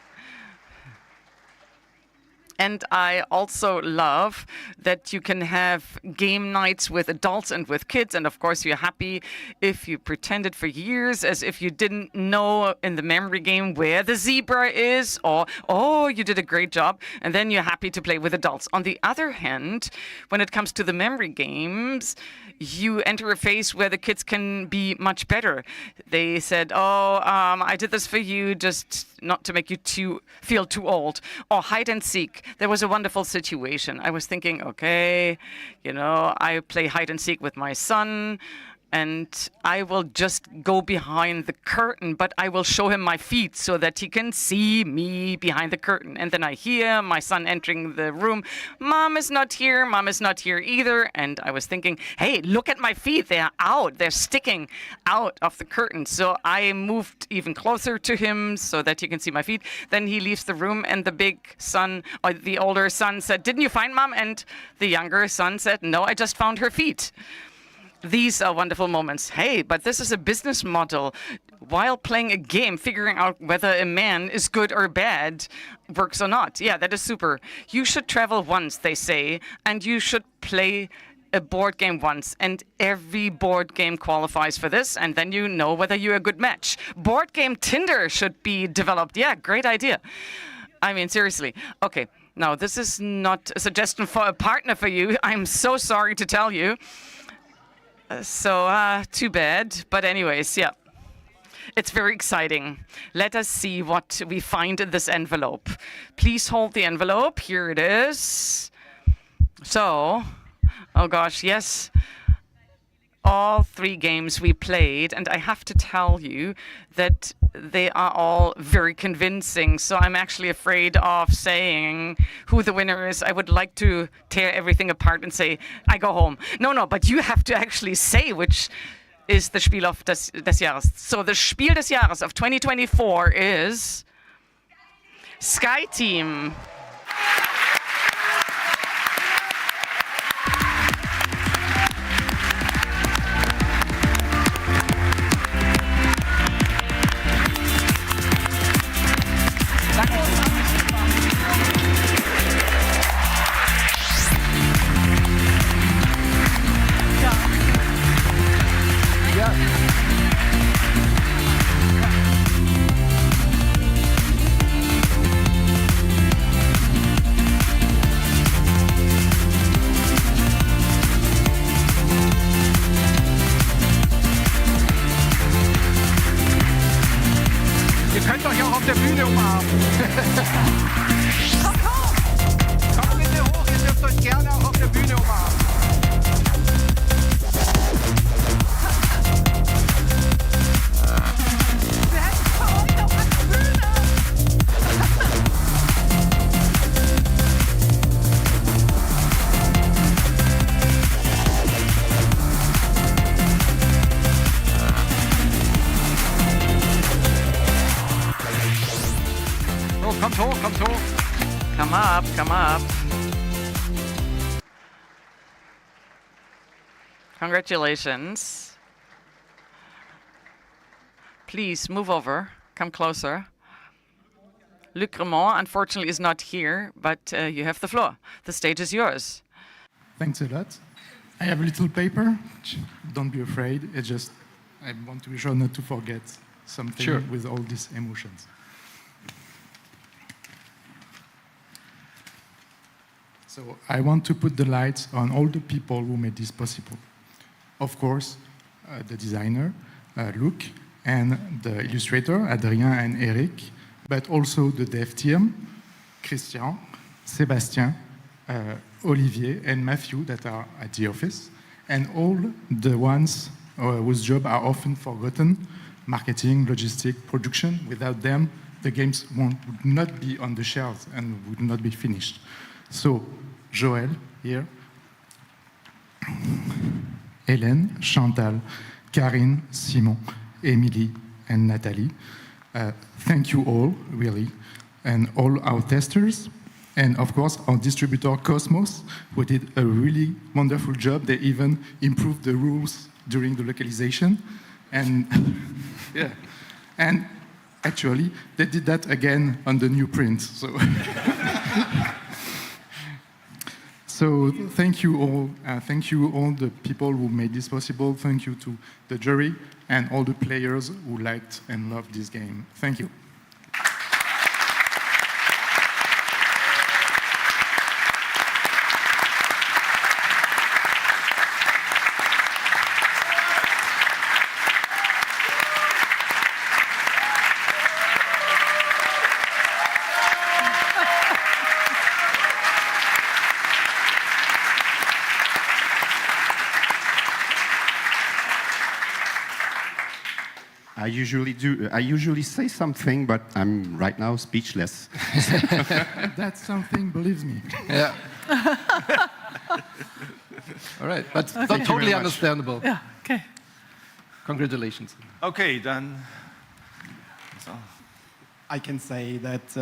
And I also love that you can have game nights with adults and with kids. And of course, you're happy if you pretended for years as if you didn't know in the memory game where the zebra is, or, oh, you did a great job. And then you're happy to play with adults. On the other hand, when it comes to the memory games, you enter a phase where the kids can be much better. They said, oh, I did this for you just not to make you feel too old. Or hide and seek. There was a wonderful situation. I was thinking, okay, you know, I play hide and seek with my son, and I will just go behind the curtain, but I will show him my feet so that he can see me behind the curtain. And then I hear my son entering the room. Mom is not here. Mom is not here either. And I was thinking, hey, look at my feet. They're out. They're sticking out of the curtain. So I moved even closer to him so that he can see my feet. Then he leaves the room, and the big son, or the older son, said, didn't you find Mom? And the younger son said, no, I just found her feet. These are wonderful moments. Hey, but this is a business model. While playing a game, figuring out whether a man is good or bad works or not. Yeah, that is super. You should travel once, they say, and you should play a board game once, and every board game qualifies for this, and then you know whether you're a good match. Board game Tinder should be developed. Yeah, great idea. I mean, seriously. Okay, now this is not a suggestion for a partner for you. I'm so sorry to tell you. So, too bad. But anyways, yeah. It's very exciting. Let us see what we find in this envelope. Please hold the envelope. Here it is. So, oh gosh, yes. All 3 games we played, and I have to tell you that they are all very convincing. So I'm actually afraid of saying who the winner is. I would like to tear everything apart and say, I go home. No, but you have to actually say which is the Spiel of des Jahres. So the Spiel des Jahres of 2024 is Sky Team. Ihr könnt euch auch auf der Bühne umarmen. Kommt bitte hoch, ihr dürft euch gerne auch auf der Bühne umarmen. Kommt hoch, kommt hoch. Come up, come up. Congratulations. Please move over, come closer. Luc Remond, unfortunately, is not here, but you have the floor. The stage is yours. Thanks a lot. I have a little paper. Don't be afraid. It's just, I want to be sure not to forget something with all these emotions. So I want to put the lights on all the people who made this possible. Of course, the designer, Luc, and the illustrator, Adrien and Eric, but also the dev team, Christian, Sébastien, Olivier, and Matthew that are at the office, and all the ones whose jobs are often forgotten, marketing, logistics, production. Without them, the games would not be on the shelves and would not be finished. So, Joël here, Hélène, Chantal, Karine, Simon, Emily, and Nathalie. Thank you all, really, and all our testers, and of course our distributor Cosmos, who did a really wonderful job. They even improved the rules during the localization, and yeah, and actually they did that again on the new print. So. So thank you all the people who made this possible. Thank you to the jury and all the players who liked and loved this game. Thank you. I usually say something, but I'm right now speechless. That's something, believe me. Yeah. All right, but totally understandable. Yeah, okay. Congratulations. Okay, then. I can say that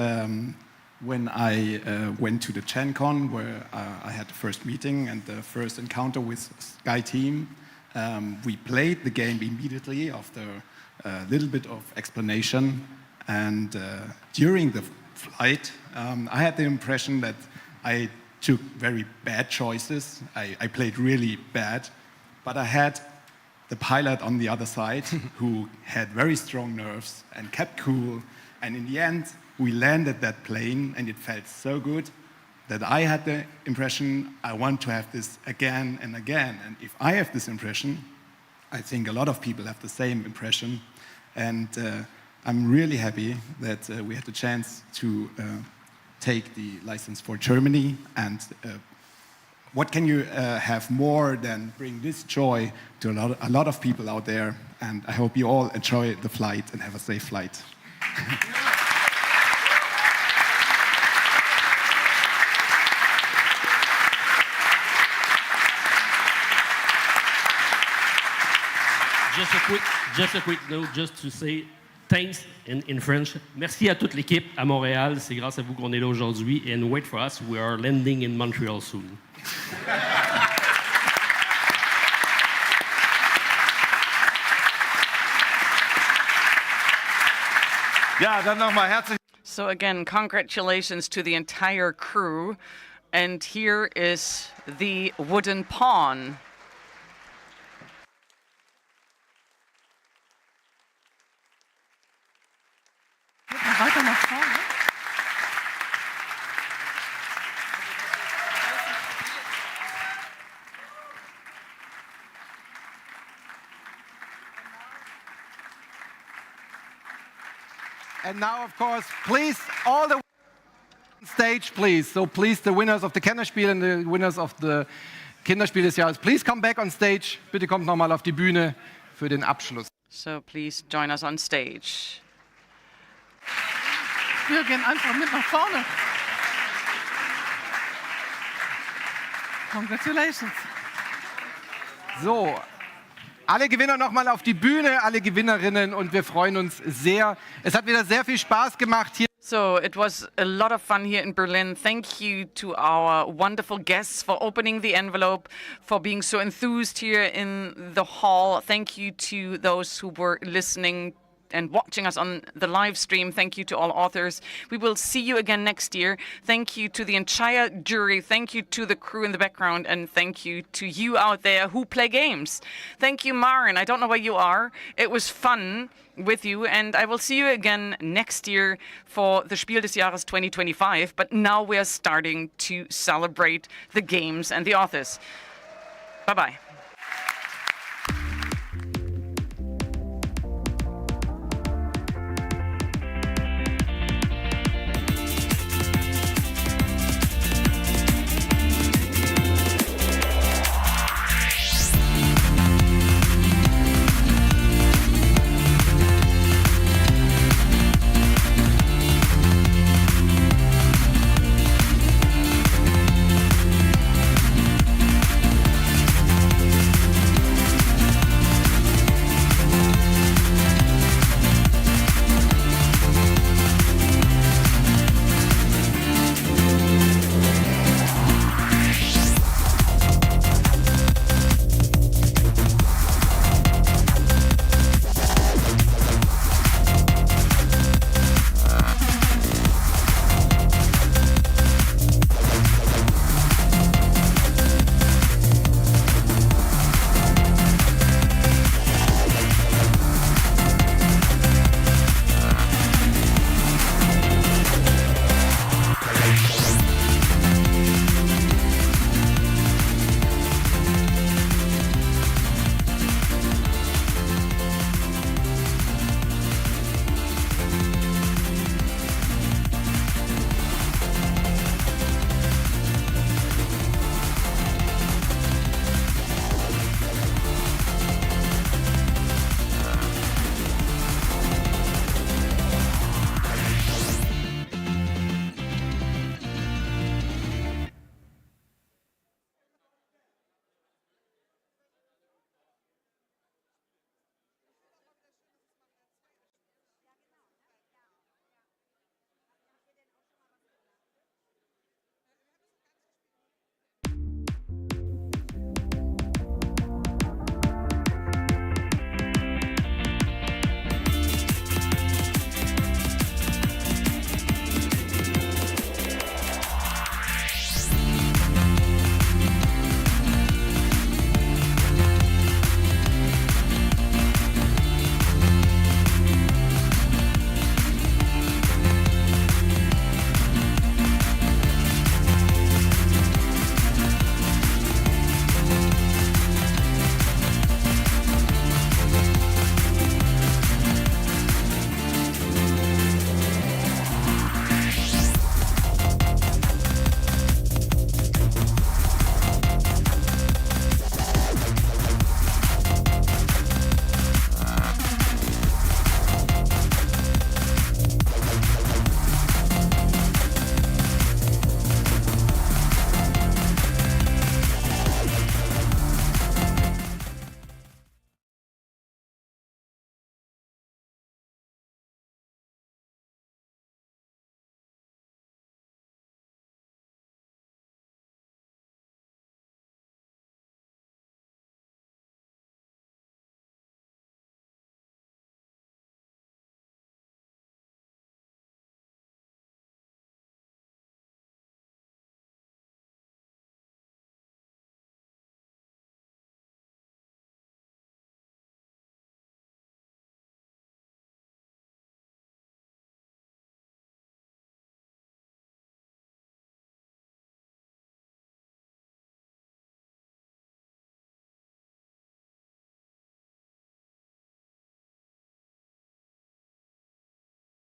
when I went to the ChanCon, where I had the first meeting and the first encounter with Sky Team, we played the game immediately after a little bit of explanation, and during the flight, I had the impression that I took very bad choices. I played really bad, but I had the pilot on the other side who had very strong nerves and kept cool, and in the end, we landed that plane, and it felt so good that I had the impression I want to have this again and again, and if I have this impression, I think a lot of people have the same impression, and I'm really happy that we had the chance to take the license for Germany, and what can you have more than bring this joy to a lot of people out there, and I hope you all enjoy the flight and have a safe flight. Just a quick note, just to say thanks in French. Merci à toute l'équipe à Montréal. C'est grâce à vous qu'on est là aujourd'hui. And wait for us, we are landing in Montreal soon. Ja, dann nochmal herzlich. So again, congratulations to the entire crew. And here is the wooden pawn. Weiter nach vorne. And now, of course, please, all the stage, please. So please, the winners of the Kennerspiel and the winners of the Kinderspiel des Jahres, please come back on stage. Bitte kommt nochmal auf die Bühne für den Abschluss. So please join us on stage. Wir gehen einfach mit nach vorne. Congratulations. So, alle Gewinner nochmal auf die Bühne, alle Gewinnerinnen, und wir freuen uns sehr. Es hat wieder sehr viel Spaß gemacht hier. So it was a lot of fun here in Berlin. Thank you to our wonderful guests for opening the envelope, for being so enthused here in the hall. Thank you to those who were listening and watching us on the live stream. Thank you to all authors. We will see you again next year. Thank you to the entire jury. Thank you to the crew in the background. And thank you to you out there who play games. Thank you, Maren. I don't know where you are. It was fun with you. And I will see you again next year for the Spiel des Jahres 2025. But now we're starting to celebrate the games and the authors. Bye-bye.